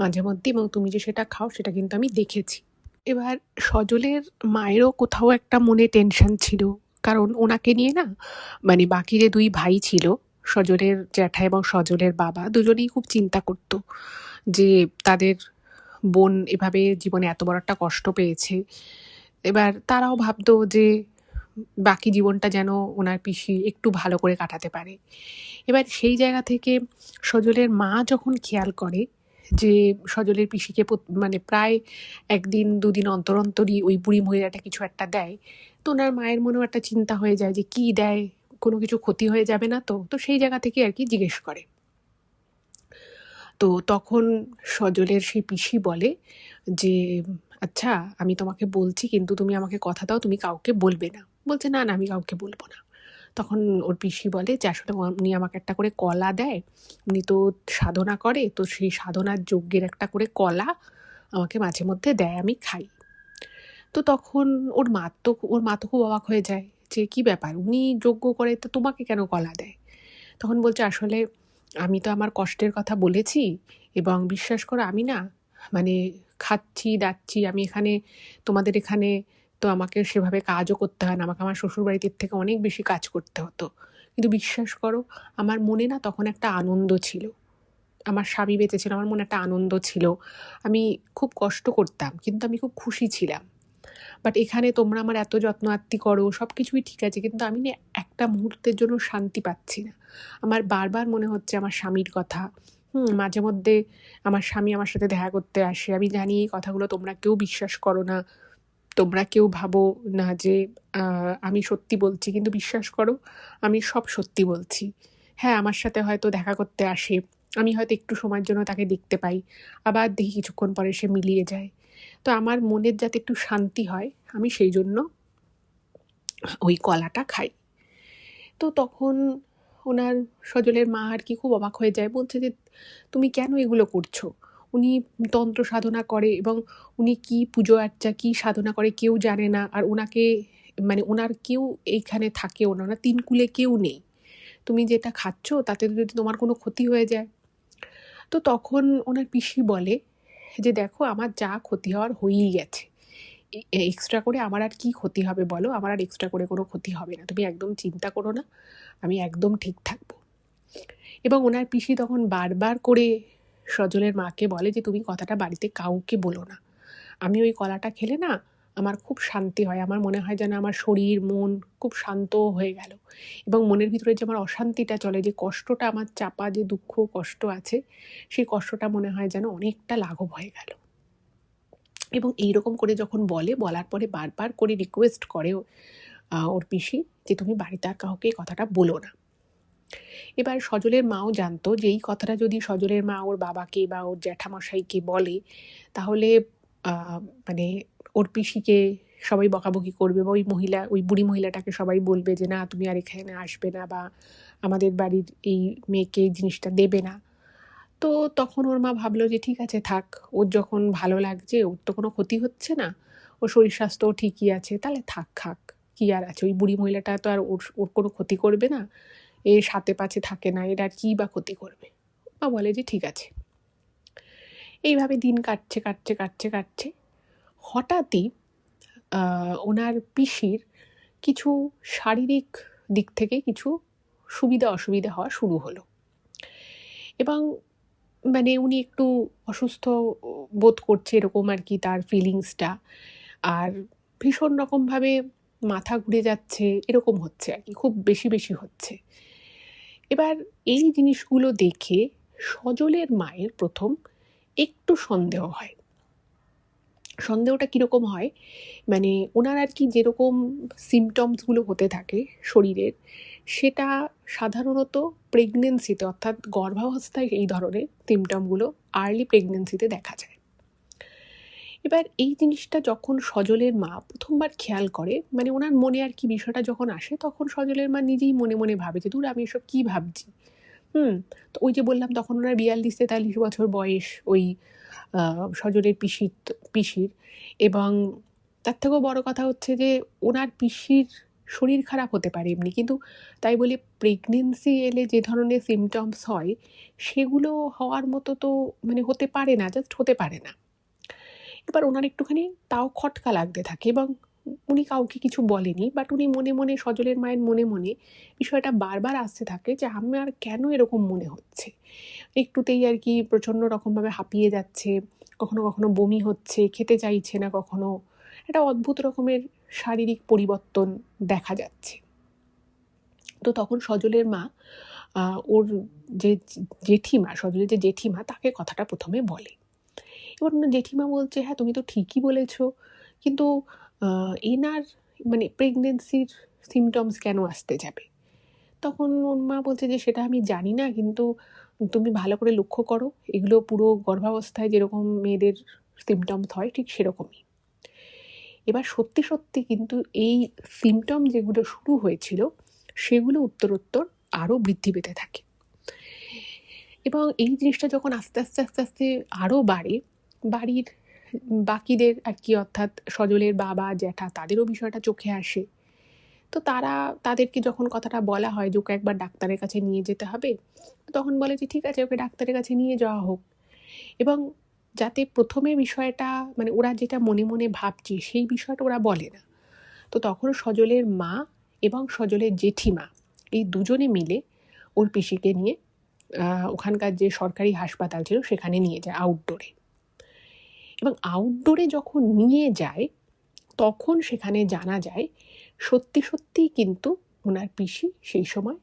A: মাঝে মধ্যে, এবং তুমি যে সেটা খাও সেটা কিন্তু আমি দেখেছি। এবার সজলের মায়েরও কোথাও একটা মনে টেনশন ছিল, কারণ ওনাকে নিয়ে না মানে বাকি যে 2 ভাই ছিল, সজলের জ্যাঠা এবং সজলের বাবা, দুজনেই খুব চিন্তা করতো যে তাদের বোন এভাবে জীবনে এত বড় একটা কষ্ট পেয়েছে। এবার তারাও ভাবতো যে বাকি জীবনটা যেন ওনার পিসি একটু ভালো করে কাটাতে পারে। এবার সেই জায়গা থেকে সজলের মা যখন খেয়াল করে যে সজলের পিসিকে মানে প্রায় 1 দিন 2 দিন অন্তর অন্তরই ওই বুড়ি মহিলাটা কিছু একটা দেয়, তো ওনার মায়ের মনেও একটা চিন্তা হয়ে যায় যে কী দেয়, কোনো কিছু ক্ষতি হয়ে যাবে না তো? তো সেই জায়গা থেকে আর কি জিজ্ঞেস করে। তো তখন সজলের সেই পিসি বলে যে আচ্ছা আমি তোমাকে বলছি, কিন্তু তুমি আমাকে কথা দাও তুমি কাউকে বলবে না। বলছে না না আমি কাউকে বলবো না। তখন ওর পিসি বলে যে আসলে উনি আমাকে একটা করে কলা দেয়, উনি তো সাধনা করে, তো সেই সাধনার যজ্ঞের একটা করে কলা আমাকে মাঝে মধ্যে দেয়, আমি খাই। তো তখন ওর মা তো খুব অবাক হয়ে যায় যে কি ব্যাপার, উনি যজ্ঞ করে তো তোমাকে কেন কলা দেয়? তখন বলছে আসলে আমি তো আমার কষ্টের কথা বলেছি, এবং বিশ্বাস করো আমি না মানে খাচ্ছি দাচ্ছি, আমি এখানে তোমাদের এখানে তো আমাকে সেভাবে কাজও করতে হয় না, আমাকে আমার শ্বশুরবাড়িতে এর থেকে অনেক বেশি কাজ করতে হতো, কিন্তু বিশ্বাস করো আমার মনে না তখন একটা আনন্দ ছিল, আমার স্বামী বেঁচে ছিল, আমার মনে একটা আনন্দ ছিল, আমি খুব কষ্ট করতাম কিন্তু আমি খুব খুশি ছিলাম। বাট এখানে তোমরা আমার এত যত্ন আত্তি করো, সব কিছুই ঠিক আছে, কিন্তু আমি না একটা মুহূর্তের জন্য শান্তি পাচ্ছি না। আমার বারবার মনে হচ্ছে আমার স্বামীর কথা। মাঝে মধ্যে আমার স্বামী আমার সাথে দেখা করতে আসে, আমি জানি এই কথাগুলো তোমরা কেউ বিশ্বাস করো না, তোমরা কেউ ভাবো না যে আমি সত্যি বলছি, কিন্তু বিশ্বাস করো আমি সব সত্যি বলছি। হ্যাঁ, আমার সাথে হয়তো দেখা করতে আসে, আমি হয়তো একটু সময়ের জন্য তাকে দেখতে পাই, আবার দেখি কিছুক্ষণ পরে সে মিলিয়ে যায়। তো আমার মনের যাতে একটু শান্তি হয়, আমি সেই জন্য ওই কলাটা খাই। তো তখন ওনার সজলের মা আর কি খুব অবাক হয়ে যায়, বলছে যে তুমি কেন এগুলো করছো? উনি তন্ত্র সাধনা করে এবং উনি কি পুজো আর্চা কি সাধনা করে কেউ জানে না, আর ওনাকে মানে ওনার কেউ এইখানে থাকে, ওনার তিন কুলে কেউ নেই, তুমি যেটা খাচ্ছ তাতে যদি তোমার কোনো ক্ষতি হয়ে যায়। তো তখন ওনার পিসি বলে যে দেখো আমার যা ক্ষতি হওয়ার হয়েই গেছে, এক্সট্রা করে আমার আর কি ক্ষতি হবে বলো, আমার আর এক্সট্রা করে কোনো ক্ষতি হবে না, তুমি একদম চিন্তা করো না, আমি একদম ঠিক থাকবো। এবং ওনার পিসি তখন বারবার করে সজলের মাকে বলে যে তুমি কথাটা বাড়িতে কাউকে বলো না, আমি ওই কলাটা খেলে না আমার খুব শান্তি হয়, আমার মনে হয় যেন আমার শরীর মন খুব শান্ত হয়ে গেল, এবং মনের ভিতরে যে আমার অশান্তিটা চলে, যে কষ্টটা আমার চাপা, যে দুঃখ কষ্ট আছে, সেই কষ্টটা মনে হয় যেন অনেকটা লাঘব হয়ে গেল। এবং এইরকম করে যখন বলার পরে বারবার করে রিকোয়েস্ট করে ওর পিসি যে তুমি বাড়িতে আর কাউকে এই কথাটা বলো না। এবার সজলের মাও জানতো যে এই কথাটা যদি সজলের মা ওর বাবাকে বা ওর জ্যাঠামশাইকে বলে, তাহলে মানে ওর পিসিকে সবাই বকাবকি করবে, বা ওই বুড়ি মহিলাটাকে সবাই বলবে যে না তুমি আর এখানে আসবে না, বা আমাদের বাড়ির এই মেয়েকে এই জিনিসটা দেবে না। তো তখন ওর মা ভাবলো যে ঠিক আছে থাক, ওর যখন ভালো লাগছে, ওর তো কোনো ক্ষতি হচ্ছে না, ওর শরীর স্বাস্থ্যও ঠিকই আছে, তাহলে থাক খাক, কি আর আছে, ওই বুড়ি মহিলাটা তো আর ওর ওর কোনো ক্ষতি করবে না, এ সাথে পাছে থাকে না, এর আর কী বা ক্ষতি করবে। মা বলে যে ঠিক আছে। এইভাবে দিন কাটছে কাটছে কাটছে কাটছে, হঠাৎই ওনার পিসির কিছু শারীরিক দিক থেকে কিছু সুবিধা অসুবিধা হওয়া শুরু হলো, এবং মানে উনি একটু অসুস্থ বোধ করছে এরকম আর কি তার ফিলিংসটা, আর ভীষণ রকমভাবে মাথা ঘুরে যাচ্ছে এরকম হচ্ছে আর কি, খুব বেশি বেশি হচ্ছে। এবার এই জিনিসগুলো দেখে সজলের মায়ের প্রথম একটু সন্দেহ হয়। সন্দেহটা কীরকম হয়, মানে ওনার আর কি যেরকম সিমটমসগুলো হতে থাকে শরীরের, সেটা সাধারণত প্রেগনেন্সিতে অর্থাৎ গর্ভাবস্থায় এই ধরনের সিমটমগুলো আর্লি প্রেগনেন্সিতে দেখা যায়। এবার এই জিনিসটা যখন সজলের মা প্রথমবার খেয়াল করে, মানে ওনার মনে আর কি বিষয়টা যখন আসে, তখন সজলের মা নিজেই মনে মনে ভাবে যে দূর আমি এসব কী ভাবছি। তো ওই যে বললাম তখন ওনার 42-43 বছর বয়স ওই সজলের পিসির, এবং তার থেকেও বড় কথা হচ্ছে যে ওনার পিসির শরীর খারাপ হতে পারে এমনি, কিন্তু তাই বলে প্রেগনেন্সি এলে যে ধরনের সিমটমস হয় সেগুলো হওয়ার মতো তো মানে হতে পারে না, জাস্ট হতে পারে না। এবার ওনার একটুখানি তাও খটকা লাগতে থাকে, এবং উনি কাউকে কিছু বলেনি, বাট উনি মনে মনে সজলের মায়ের মনে মনে বিষয়টা বারবার আসতে থাকে যে আমার কেন এরকম মনে হচ্ছে, একটুতেই আর কি প্রচণ্ড রকমভাবে হাঁপিয়ে যাচ্ছে, কখনো কখনো বমি হচ্ছে, খেতে চাইছে না, কখনো একটা অদ্ভুত রকমের শারীরিক পরিবর্তন দেখা যাচ্ছে। তো তখন সজলের মা ওর যে জেঠিমা, সজলের যে জেঠিমা, তাকে কথাটা প্রথমে বলে। এবার ওনার জেঠিমা বলছে হ্যাঁ তুমি তো ঠিকই বলেছ, কিন্তু এনার মানে প্রেগনেন্সির সিমটমস কেন আসতে যাবে? তখন ওর মা বলছে যে সেটা আমি জানি না, কিন্তু তুমি ভালো করে লক্ষ্য করো, এগুলো পুরো গর্ভাবস্থায় যেরকম মেয়েদের সিমটমস হয় ঠিক সেরকমই। এবার সত্যি সত্যি কিন্তু এই সিমটম যেগুলো শুরু হয়েছিল সেগুলো উত্তরোত্তর আরও বৃদ্ধি পেতে থাকে, এবং এই জিনিসটা যখন আস্তে আস্তে আস্তে আস্তে আরও বাড়ে, বাড়ির বাকিদের আর কি, অর্থাৎ সজলের বাবা জ্যাঠা তাদেরও বিষয়টা চোখে আসে। তো তাদেরকে যখন কথাটা বলা হয় যে ওকে একবার ডাক্তারের কাছে নিয়ে যেতে হবে, তখন বলে যে ঠিক আছে, ওকে ডাক্তারের কাছে নিয়ে যাওয়া হোক। এবং যাতে প্রথমে বিষয়টা মানে ওরা যেটা মনে মনে ভাবছে সেই বিষয়টা ওরা বলে না। তো তখন সজলের মা এবং সজলের জেঠিমা এই দুজনে মিলে ওর পিসিকে নিয়ে ওখানকার যে সরকারি হাসপাতাল ছিল সেখানে নিয়ে যায় আউটডোরে। এবং আউটডোরে যখন নিয়ে যায় তখন সেখানে জানা যায় সত্যি সত্যিই কিন্তু ওনার পিসি সেই সময়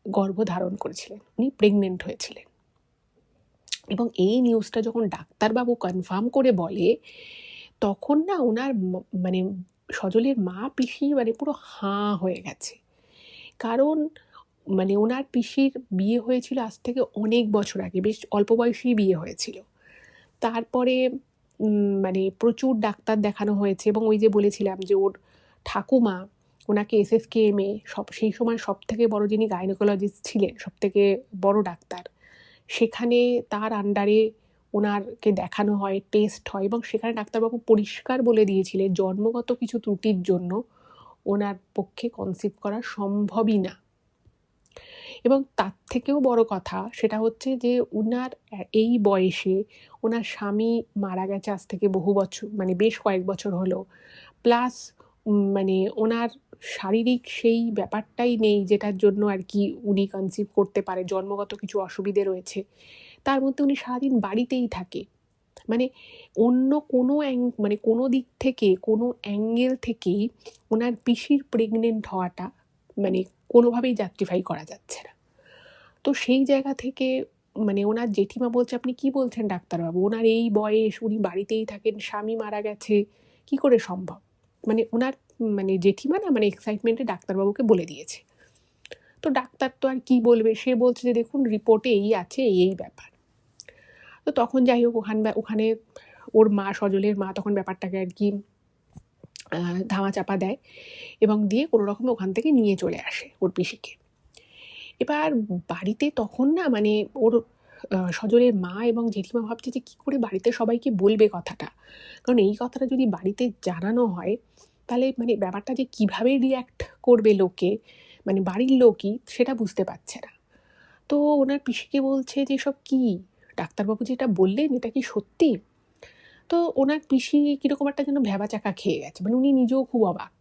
A: গর্ভধারণ করেছিলেন, উনি প্রেগনেন্ট হয়েছিলেন। এবং এই নিউজটা যখন ডাক্তারবাবু কনফার্ম করে বলে তখন না ওনার মানে সজলের মা পিসি মানে পুরো হাঁ হয়ে গেছে। কারণ মানে ওনার পিসির বিয়ে হয়েছিল আজ থেকে অনেক বছর আগে, বেশ অল্প বয়সেই বিয়ে হয়েছিল। তারপরে মানে প্রচুর ডাক্তার দেখানো হয়েছে। এবং ওই যে বলেছিলাম যে ওর ঠাকুমা ওনাকে এসএসকেএমে সেই সময় সব থেকে বড় যিনি গাইনোকোলজিস্ট ছিলেন, সব থেকে বড় ডাক্তার, সেখানে তার আন্ডারে ওনারকে দেখানো হয়, টেস্ট হয়। এবং সেখানে ডাক্তারবাবু পরিষ্কার বলে দিয়েছিলেন জন্মগত কিছু ত্রুটির জন্য ওনার পক্ষে কনসিভ করা সম্ভবই না। এবং তার থেকেও বড় কথা সেটা হচ্ছে যে ওনার এই বয়সে ওনার স্বামী মারা গেছে আজ থেকে বহু বছর, মানে বেশ কয়েক বছর হলো। প্লাস মানে ওনার শারীরিক সেই ব্যাপারটাই নেই যেটার জন্য আর কি উনি কনসিভ করতে পারে, জন্মগত কিছু অসুবিধে রয়েছে। তার মধ্যে উনি সারাদিন বাড়িতেই থাকে। মানে অন্য কোনো মানে কোনো দিক থেকে কোনো অ্যাঙ্গেল থেকেই ওনার পিসির প্রেগনেন্ট হওয়াটা মানে কোনোভাবেই জাস্টিফাই করা যাচ্ছে না। তো সেই জায়গা থেকে মানে ওনার জেঠিমা বলছে আপনি কি বলছেন ডাক্তারবাবু, ওনার এই বয়স, উনি বাড়িতেই থাকেন, স্বামী মারা গেছে, কি করে সম্ভব? মানে ওনার মানে জেঠিমা না মানে এক্সাইটমেন্টে ডাক্তারবাবুকে বলে দিয়েছে। তো ডাক্তার তো আর কি বলবে, সে বলছে যে দেখুন রিপোর্টে এই আছে, এই ব্যাপার। তো তখন যাই হোক ওখানে ওর মা, সজলের মা তখন ব্যাপারটাকে আর কি ধামাচাপা দেয় এবং দিয়ে কোনো রকমে ওখান থেকে নিয়ে চলে আসে ওর পিসিকে। এবার বাড়িতে তখন না মানে ওর সজলের মা এবং জেঠিমা ভাবছে যে কী করে বাড়িতে সবাইকে বলবে কথাটা। কারণ এই কথাটা যদি বাড়িতে জানানো হয় তাহলে মানে ব্যাপারটা যে কীভাবে রিয়্যাক্ট করবে লোকে, মানে বাড়ির লোকই, সেটা বুঝতে পারছে না। তো ওনার পিসিকে বলছে যে সব কী ডাক্তারবাবু যেটা বললেন এটা কি সত্যি? তো ওনার পিসি কীরকম একটা যেন ভ্যাবাচাকা খেয়ে গেছে, মানে উনি নিজেও খুব অবাক।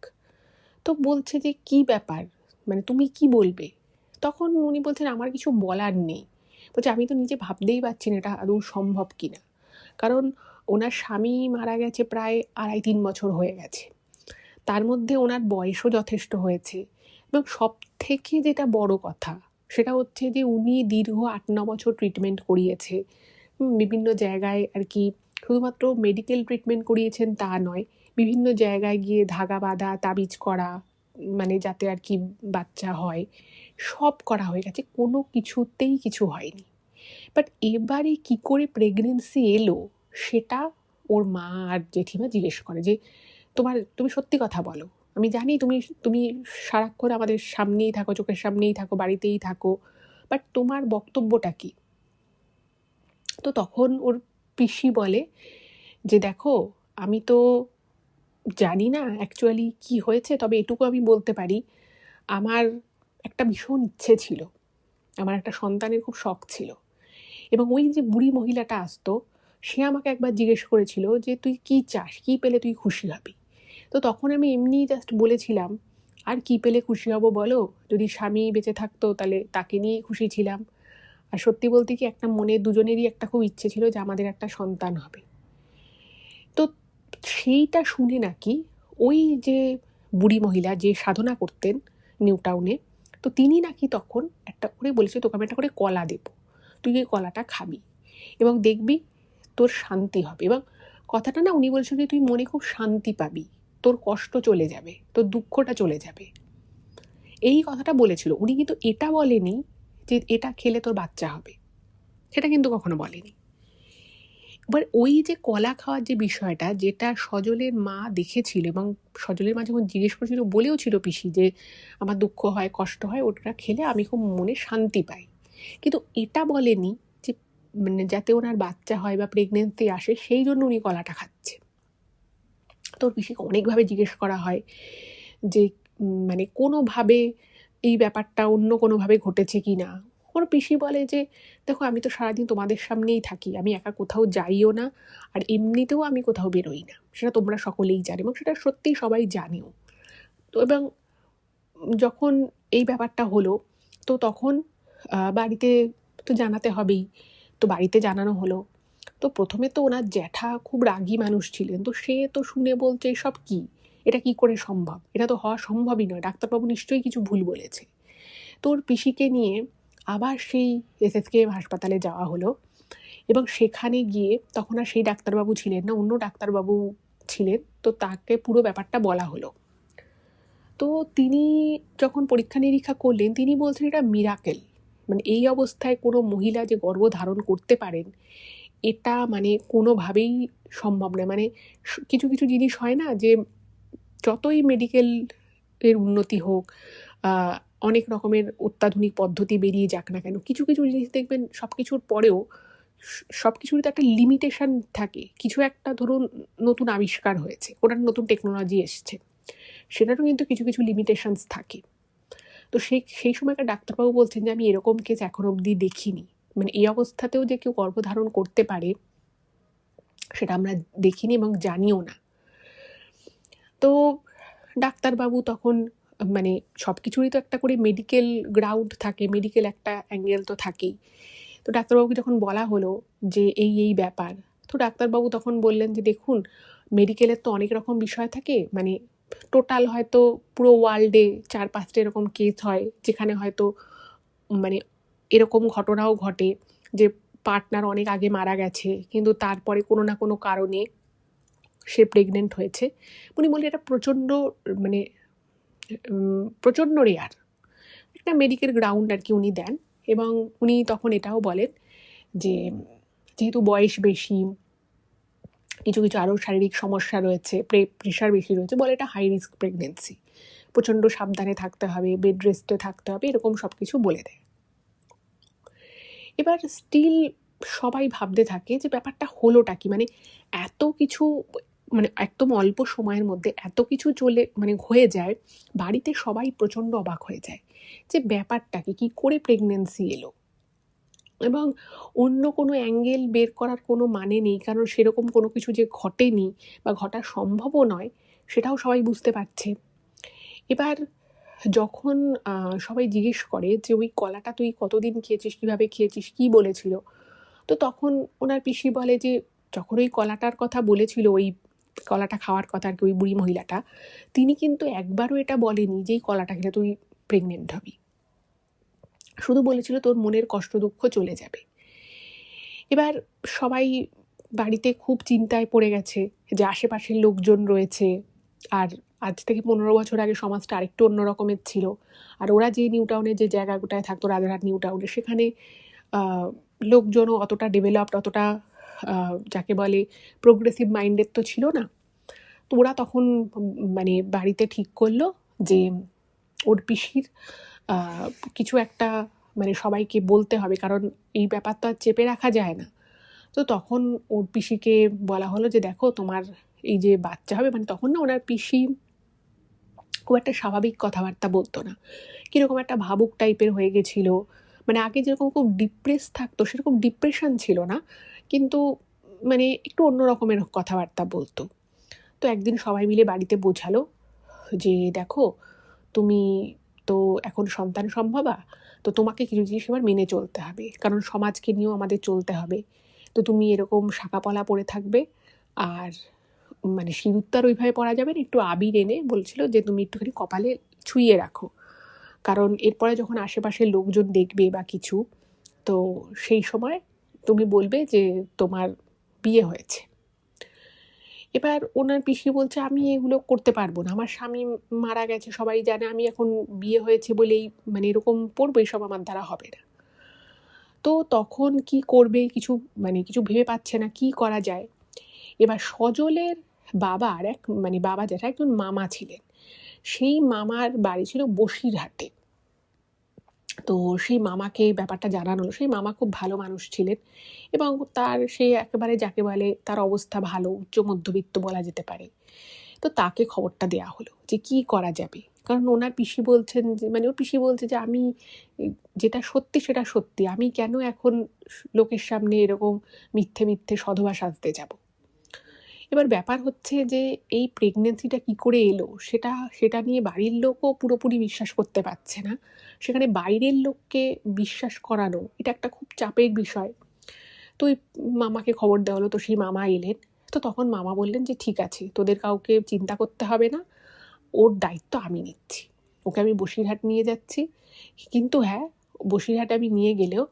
A: তো বলছে যে কী ব্যাপার, মানে তুমি কি বলবে? তখন উনি বলছেন আমার কিছু বলার নেই। বলছে আমি তো নিজে ভাবতেই পারছি না এটা আদৌ সম্ভব কিনা। কারণ ওনার স্বামী মারা গেছে প্রায় 2.5-3 বছর হয়ে গেছে। তার মধ্যে ওনার বয়সও যথেষ্ট হয়েছে। এবং সব থেকে যেটা বড় কথা সেটা হচ্ছে যে উনি দীর্ঘ 8-9 বছর ট্রিটমেন্ট করিয়েছে বিভিন্ন জায়গায় আর কি। শুধুমাত্র মেডিকেল ট্রিটমেন্ট করিয়েছেন তা নয়, বিভিন্ন জায়গায় গিয়ে ধাগা বাঁধা, তাবিজ করা, মানে যাতে আর কি বাচ্চা হয়, সব করা হয়ে গেছে, কোনো কিছুতেই কিছু হয়নি। বাট এবারে কি করে প্রেগনেন্সি এলো সেটা ওর মা আর জেঠিমা জিজ্ঞেস করে যে তুমি সত্যি কথা বলো, আমি জানি তুমি সারাক্ষণ আমাদের সামনেই থাকো, চোখের সামনেই থাকো, বাড়িতেই থাকো, বাট তোমার বক্তব্যটা কি? তো তখন ওর পিসি বলে যে দেখো আমি তো জানি না অ্যাকচুয়ালি কি হয়েছে, তবে এটুকু আমি বলতে পারি আমার একটা ভীষণ ইচ্ছে ছিল, আমার একটা সন্তানের খুব শখ ছিল। এবং ওই যে বুড়ি মহিলাটা আসতো সে আমাকে একবার জিজ্ঞেস করেছিল যে তুই কি চাস, কি পেলে তুই খুশি হবি? তো তখন আমি এমনিই জাস্ট বলেছিলাম আর কি পেলে খুশি হব বলো, যদি স্বামী বেঁচে থাকতো তাহলে তাকে নিয়েই খুশি ছিলাম। আর সত্যি বলতে কি একটা মনে দুজনেরই একটা খুব ইচ্ছে ছিল যে আমাদের একটা সন্তান হবে। তো সেইটা শুনে নাকি ওই যে বুড়ি মহিলা যে সাধনা করতেন নিউ টাউনে, তো তিনি নাকি তখন একটা করে বলেছে তোকে আমি একটা করে কলা দেব, তুই এই কলাটা খাবি এবং দেখবি তোর শান্তি হবে। এবং কথাটা না উনি বলছেন যে তুই মনে খুব শান্তি পাবি, তোর কষ্ট চলে যাবে, তোর দুঃখটা চলে যাবে, এই কথাটা বলেছিল। উনি কিন্তু এটা বলেনি যে এটা খেলে তোর বাচ্চা হবে, সেটা কিন্তু কখনো বলেনি। এবার ওই যে কলা খাওয়ার যে বিষয়টা, যেটা সজলের মা দেখেছিল এবং সজলের মা যখন জিজ্ঞেস করেছিল বলেও ছিল পিসি যে আমার দুঃখ হয়, কষ্ট হয়, ওটা খেলে আমি খুব মনে শান্তি পাই, কিন্তু এটা বলেনি যে মানে যাতে ওনার বাচ্চা হয় বা প্রেগনেন্সি আসে সেই জন্য উনি কলাটা খাচ্ছে। তোর পিসিকে অনেকভাবে জিজ্ঞেস করা হয় যে মানে কোনোভাবে এই ব্যাপারটা অন্য কোনোভাবে ঘটেছে কি না। ওর পিসি বলে যে দেখো আমি তো সারাদিন তোমাদের সামনেই থাকি, আমি একা কোথাও যাইও না, আর এমনিতেও আমি কোথাও বেরোই না, সেটা তোমরা সকলেই জানো এবং সেটা সত্যিই সবাই জানেও। তো এবং যখন এই ব্যাপারটা হলো তো তখন বাড়িতে তো জানাতে হবেই, তো বাড়িতে জানানো হলো। তো প্রথমে তো ওনার জ্যাঠা খুব রাগী মানুষ ছিলেন, তো সে তো শুনে বলছে এসব কি, এটা কি করে সম্ভব, এটা তো হওয়া সম্ভবই নয়, ডাক্তারবাবু নিশ্চয়ই কিছু ভুল বলেছে। তোর পিসিকে নিয়ে আবার সেই এসএসকেএম হাসপাতালে যাওয়া হলো এবং সেখানে গিয়ে তখন আর সেই ডাক্তারবাবু ছিলেন না, অন্য ডাক্তারবাবু ছিলেন, তো তাকে পুরো ব্যাপারটা বলা হলো। তো তিনি যখন পরীক্ষা নিরীক্ষা করলেন তিনি বলছেন এটা মিরাকেল, মানে এই অবস্থায় কোনো মহিলা যে গর্ভধারণ করতে পারেন এটা মানে কোনোভাবেই সম্ভব নয়। মানে কিছু কিছু জিনিস হয় না যে যতই মেডিকেল এর উন্নতি হোক, অনেক রকমের অত্যাধুনিক পদ্ধতি বেরিয়ে যাক না কেন, কিছু কিছু জিনিস দেখবেন সব কিছুর পরেও সব কিছুরই তো একটা লিমিটেশন থাকে। কিছু একটা ধরুন নতুন আবিষ্কার হয়েছে, ওটার নতুন টেকনোলজি এসছে, সেটারও কিন্তু কিছু কিছু লিমিটেশনস থাকে। তো সেই সময়কার ডাক্তারবাবু বলছেন যে আমি এরকম কেস এখন অবধি দেখিনি, মানে এই অবস্থাতেও যে কেউ গর্ভধারণ করতে পারে সেটা আমরা দেখিনি এবং জানিও না। তো ডাক্তারবাবু তখন মানে সব কিছুরই তো একটা করে মেডিকেল গ্রাউন্ড থাকে, মেডিকেল একটা অ্যাঙ্গেল তো থাকেই। তো ডাক্তারবাবুকে যখন বলা হলো যে এই ব্যাপার, তো ডাক্তারবাবু তখন বললেন যে দেখুন মেডিকেলের তো অনেক রকম বিষয় থাকে, মানে টোটাল হয়তো পুরো ওয়ার্ল্ডে 4-5টা এরকম কেস হয় যেখানে হয়তো মানে এরকম ঘটনাও ঘটে যে পার্টনার অনেক আগে মারা গেছে কিন্তু তারপরে কোনো না কোনো কারণে সে প্রেগনেন্ট হয়েছে। উনি বললেন এটা প্রচণ্ড মানে প্রচণ্ড রেয়ার একটা মেডিকেল গ্রাউন্ড আর কি উনি দেন। এবং উনি তখন এটাও বলেন যে যেহেতু বয়স বেশি, কিছু কিছু আরও শারীরিক সমস্যা রয়েছে, প্রেশার বেশি রয়েছে, বলে এটা হাই রিস্ক প্রেগনেন্সি, প্রচণ্ড সাবধানে থাকতে হবে, বেড রেস্টে থাকতে হবে, এরকম সব কিছু বলে দেয়। এবার স্টিল সবাই ভাবতে থাকে যে ব্যাপারটা হলোটা কি, মানে এত কিছু মানে একদম অল্প সময়ের মধ্যে এত কিছু চলে মানে হয়ে যায়, বাড়িতে সবাই প্রচণ্ড অবাক হয়ে যায় যে ব্যাপারটাকে কী করে প্রেগনেন্সি এলো। এবং অন্য কোনো অ্যাঙ্গেল বের করার কোনো মানে নেই, কারণ সেরকম কোনো কিছু যে ঘটেনি বা ঘটা সম্ভবও নয় সেটাও সবাই বুঝতে পারছে। এবার যখন সবাই জিজ্ঞেস করে যে ওই কলাটা তুই কতদিন খেয়েছিস, কীভাবে খেয়েছিস, কী বলেছিল, তো তখন ওনার পিসি বলে যে যখন ওই কলাটার কথা বলেছিল, ওই কলাটা খাওয়ার কথা আর কি, ওই বুড়ি মহিলাটা, তিনি কিন্তু একবারও এটা বলেনি যে এই কলাটা খেলে তুই প্রেগনেন্ট হবি, শুধু বলেছিল তোর মনের কষ্ট দুঃখ চলে যাবে। এবার সবাই বাড়িতে খুব চিন্তায় পড়ে গেছে যে আশেপাশের লোকজন রয়েছে, আর আজ থেকে 15 বছর আগে সমাজটা আরেকটু অন্য রকমের ছিল, আর ওরা যে নিউ টাউনে যে জায়গাটায় থাকতো রাজারহাট নিউ টাউনে, সেখানে লোকজনও অতটা ডেভেলপড, অতটা যাকে বলে প্রোগ্রেসিভ মাইন্ডের তো ছিল না। তো ওরা তখন মানে বাড়িতে ঠিক করলো যে ওর পিসির কিছু একটা মানে সবাইকে বলতে হবে, কারণ এই ব্যাপার তো আর চেপে রাখা যায় না। তো তখন ওর পিসিকে বলা হলো যে দেখো তোমার এই যে বাচ্চা হবে, মানে তখন না ওনার পিসি খুব একটা স্বাভাবিক কথাবার্তা বলতো না, কীরকম একটা ভাবুক টাইপের হয়ে গেছিলো, মানে আগে যেরকম খুব ডিপ্রেস থাকতো সেরকম ডিপ্রেশন ছিল না, কিন্তু মানে একটু অন্য রকমের কথাবার্তা বলতো। তো একদিন সবাই মিলে বাড়িতে বোঝালো যে দেখো তুমি তো এখন সন্তান সম্ভবা, তো তোমাকে কিছু জিনিস এবার মেনে চলতে হবে, কারণ সমাজকে নিয়েও আমাদের চলতে হবে। তো তুমি এরকম শাঁকাপলা পরে থাকবে, আর মানে সিঁদুর তো আর ওইভাবে পরা যাবে না, একটু আবির এনে বলছিল যে তুমি একটুখানি কপালে ছুঁয়ে রাখো, কারণ এরপরে যখন আশেপাশের লোকজন দেখবে বা কিছু, তো সেই সময় তুমি বলবে যে তোমার বিয়ে হয়েছে। এবার ওনার পিসি বলছে আমি এগুলো করতে পারবো না, আমার স্বামী মারা গেছে, সবাই জানে, আমি এখন বিয়ে হয়েছে বলেই মানে এরকম পড়বো, এসব আমার দ্বারা হবে না। তো তখন কি করবে কিছু মানে কিছু ভেবে পাচ্ছে না কি করা যায়। এবার সজলের বাবার এক মানে বাবা যেটা একজন মামা ছিলেন, সেই মামার বাড়ি ছিল বসিরহাটে। তো সেই মামাকে ব্যাপারটা জানানো হলো। সেই মামা খুব ভালো মানুষ ছিলেন এবং তার সে একেবারে যাকে বলে তার অবস্থা ভালো, উচ্চ মধ্যবিত্ত বলা যেতে পারে। তো তাকে খবরটা দেয়া হলো যে কি করা যাবে। কারণ ওনার পিসি বলছেন যে মানে ওর পিসি বলছে যে আমি যেটা সত্যি সেটা সত্যি। আমি কেন এখন লোকের সামনে এরকম মিথ্যে সধবা সাজতে যাব। এবার ব্যাপার হচ্ছে যে এই প্রেগনেন্সিটা কি করে এলো সেটা নিয়ে বাড়ির লোকও পুরোপুরি বিশ্বাস করতে পারছে না। সেখানে বাইরের লোককে বিশ্বাস করানো এটা একটা খুব চাপের বিষয়। তো ওই মামাকে খবর দেওয়া হলো, তো সেই মামা এলেন। তো তখন মামা বললেন যে ঠিক আছে, তোদের কাউকে চিন্তা করতে হবে না, ওর দায়িত্ব আমি নিচ্ছি, ওকে আমি বসিরহাট নিয়ে যাচ্ছি। কিন্তু হ্যাঁ, বসিরহাট আমি নিয়ে গেলেও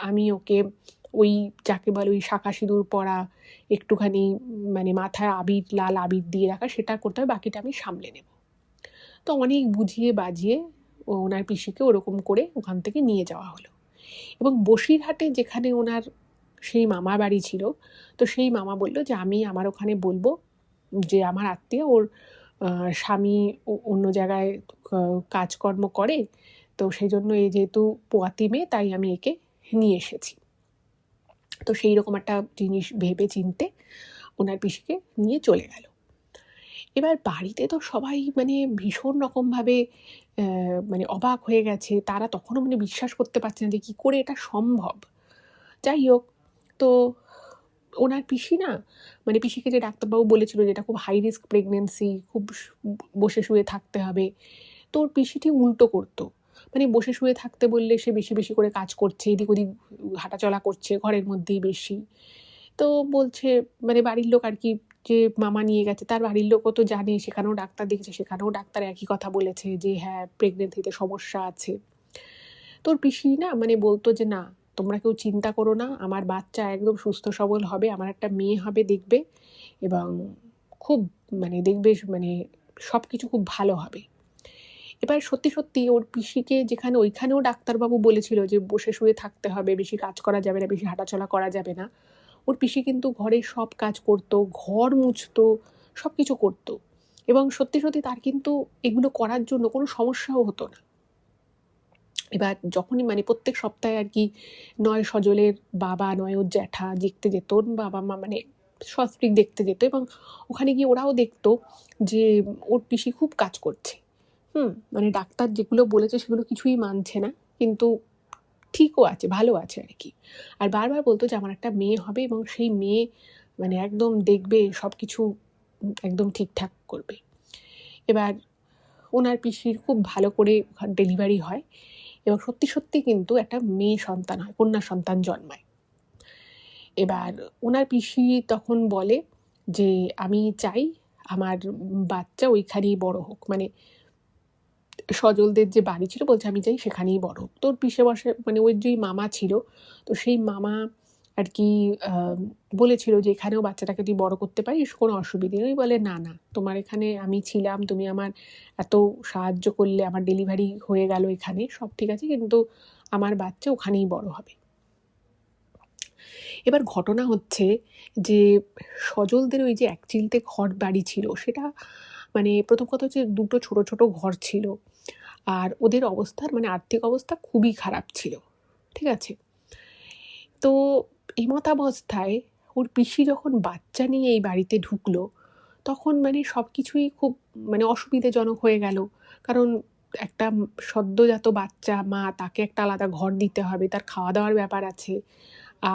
A: আমি ওকে ওই যাকে বলে ওই শাঁখা সিঁদুর পরা, একটুখানি মানে মাথায় আবির, লাল আবির দিয়ে রাখা, সেটা করতে হবে, বাকিটা আমি সামলে নেব। তো অনেক বুঝিয়ে বাজিয়ে ওনার পিসিকে ওরকম করে ওখান থেকে নিয়ে যাওয়া হলো। এবং বসিরহাটে যেখানে ওনার সেই মামা বাড়ি ছিল, তো সেই মামা বলল যে আমি আমার ওখানে বলবো যে আমার আত্মীয়, ওর স্বামী অন্য জায়গায় কাজকর্ম করে, তো সেই জন্য এই যেহেতু পোয়াতি মেয়ে তাই আমি একে নিয়ে এসেছি। তো সেই রকম একটা জিনিস ভেবে চিনতে ওনার পিসিকে নিয়ে চলে গেল। এবার বাড়িতে তো সবাই মানে ভীষণ রকমভাবে মানে অবাক হয়ে গেছে। তারা তখনও মানে বিশ্বাস করতে পারছে না যে কী করে এটা সম্ভব। যাই হোক, তো ওনার পিসি না মানে পিসিকে যে ডাক্তারবাবু বলেছিল যে এটা খুব হাই রিস্ক প্রেগনেন্সি, খুব বসে শুয়ে থাকতে হবে, তো ওর পিসি ঠিক উল্টো করতো। মানে বসে শুয়ে থাকতে বললে সে বেশি বেশি করে কাজ করছে, এদিক ওদিক হাঁটাচলা করছে ঘরের মধ্যেই বেশি। তো বলছে মানে বাড়ির লোক আর কি, যে মামা নিয়ে গেছে তার বাড়ির লোকও তো জানে, সেখানেও ডাক্তার দেখেছে, সেখানেও ডাক্তার একই কথা বলেছে যে হ্যাঁ প্রেগনেন্সিতে সমস্যা আছে। তোর পিসি না মানে বলতো যে না, তোমরা কেউ চিন্তা করো না, আমার বাচ্চা একদম সুস্থ সবল হবে, আমার একটা মেয়ে হবে দেখবে, এবং খুব মানে দেখবে মানে সব কিছু খুব ভালো হবে। এবার সত্যি সত্যি ওর পিসিকে যেখানে ওইখানেও ডাক্তারবাবু বলেছিল যে বসে শুয়ে থাকতে হবে, বেশি কাজ করা যাবে না, বেশি হাঁটাচলা করা যাবে না, ওর পিসি কিন্তু ঘরের সব কাজ করতো, ঘর মুছতো, সব কিছু করতো, এবং সত্যি সত্যি তার কিন্তু এগুলো করার জন্য কোনো সমস্যাও হতো না। এবার যখনই মানে প্রত্যেক সপ্তাহে আর কি, নয় সজলের বাবা নয় ওর জ্যাঠা দেখতে যেত, বাবা মা মানে সস্ত্রীক দেখতে যেত, এবং ওখানে গিয়ে ওরাও দেখতো যে ওর পিসি খুব কাজ করছে। মানে ডাক্তার যেগুলো বলেছে সেগুলো কিছুই মানছে না, কিন্তু ঠিকও আছে, ভালো আছে আর কি। আর বারবার বলতো যে আমার একটা মেয়ে হবে, এবং সেই মেয়ে মানে একদম দেখবে সব কিছু একদম ঠিকঠাক করবে। এবার ওনার পিসির খুব ভালো করে ডেলিভারি হয়, এবং সত্যি সত্যি কিন্তু একটা মেয়ে সন্তান হয়, কন্যা সন্তান জন্মায়। এবার ওনার পিসি তখন বলে যে আমি চাই আমার বাচ্চা ওইখানেই বড় হোক, মানে সজলদের যে বাড়ি ছিল, বলছে আমি চাই সেখানেই বড় হোক। তোর পিসে বসে মানে ওই যেই মামা ছিল, তো সেই মামা আর কি বলেছিল যে এখানেও বাচ্চাটাকে তুই বড় করতে পারিস, কোনো অসুবিধে নেই। বলে না না, তোমার এখানে আমি ছিলাম, তুমি আমার এত সাহায্য করলে, আমার ডেলিভারি হয়ে গেল এখানে, সব ঠিক আছে, কিন্তু আমার বাচ্চা ওখানেই বড় হবে। এবার ঘটনা হচ্ছে যে সজলদের ওই যে এক চিলতে ঘর বাড়ি ছিল, সেটা মানে প্রথম কথা হচ্ছে দুটো ছোট ছোট ঘর ছিল, আর ওদের অবস্থার মানে আর্থিক অবস্থা খুবই খারাপ ছিল, ঠিক আছে। তো এমতাবস্থায় ওর পিসি যখন বাচ্চা নিয়ে এই বাড়িতে ঢুকলো, তখন মানে সব কিছুই খুব মানে অসুবিধাজনক হয়ে গেল। কারণ একটা সদ্যজাত বাচ্চা, মা, তাকে একটা আলাদা ঘর দিতে হবে, তার খাওয়া দাওয়ার ব্যাপার আছে,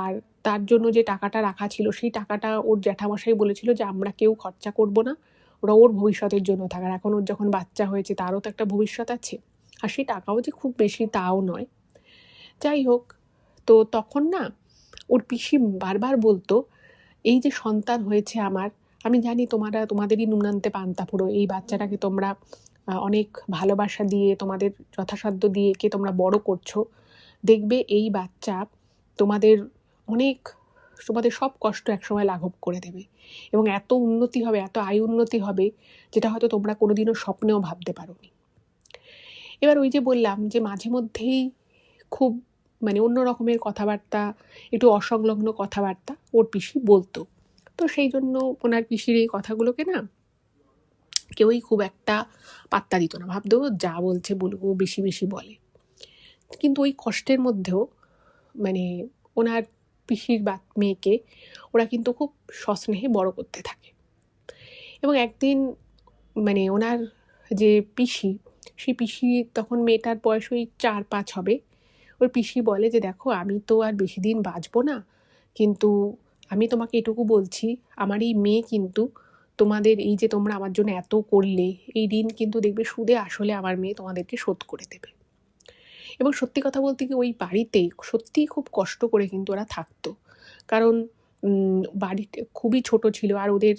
A: আর তার জন্য যে টাকাটা রাখা ছিল সেই টাকাটা ওর জ্যাঠামশাই বলেছিল যে আমরা কেউ খরচা করব না, ওরা ওর ভবিষ্যতের জন্য থাকার, এখন ওর যখন বাচ্চা হয়েছে তারও তো একটা ভবিষ্যৎ আছে, আর সেই টাকাও যে খুব বেশি তাও নয়। যাই হোক, তো তখন না ওর পিসি বারবার বলতো এই যে সন্তান হয়েছে আমার, আমি জানি তোমাদেরই নুনান্তে পান্তা পুরো, এই বাচ্চাটাকে তোমরা অনেক ভালোবাসা দিয়ে তোমাদের যথাসাধ্য দিয়ে একে তোমরা বড় করছো, দেখবে এই বাচ্চা তোমাদের অনেক, তোমাদের সব কষ্ট একসময় লাঘব করে দেবে, এবং এত উন্নতি হবে, এত আয় উন্নতি হবে, যেটা হয়তো তোমরা কোনোদিনও স্বপ্নেও ভাবতে পারোনি। এবার ওই যে বললাম যে মাঝে মধ্যেই খুব মানে অন্য রকমের কথাবার্তা, একটু অসংলগ্ন কথাবার্তা ওর পিসি বলতো। তো সেই জন্য ওনার পিসির এই কথাগুলোকে না কেউই খুব একটা পাত্তা দিত না, ভাবতো যা বলছে বলুক, ও বেশি বেশি বলে। কিন্তু ওই কষ্টের মধ্যেও মানে ওনার পিসির মেয়েকে ওরা কিন্তু খুব সস্নেহে বড় করতে থাকে। এবং একদিন মানে ওনার যে পিসি, সেই পিসি তখন মেয়েটার বয়স ওই 4-5 হবে। ওর পিসি বলে যে দেখো আমি তো আর বেশি দিন বাঁচবো না, কিন্তু আমি তোমাকে এটুকু বলছি, আমার এই মেয়ে কিন্তু তোমাদের এই যে তোমরা আমার জন্য এত করলে, এই ঋণ কিন্তু দেখবে সুদে আসলে আমার মেয়ে তোমাদেরকে শোধ করে দেবে। এবং সত্যি কথা বলতে কি ওই বাড়িতে সত্যিই খুব কষ্ট করে কিন্তু ওরা থাকতো, কারণ বাড়িটা খুবই ছোট ছিল, আর ওদের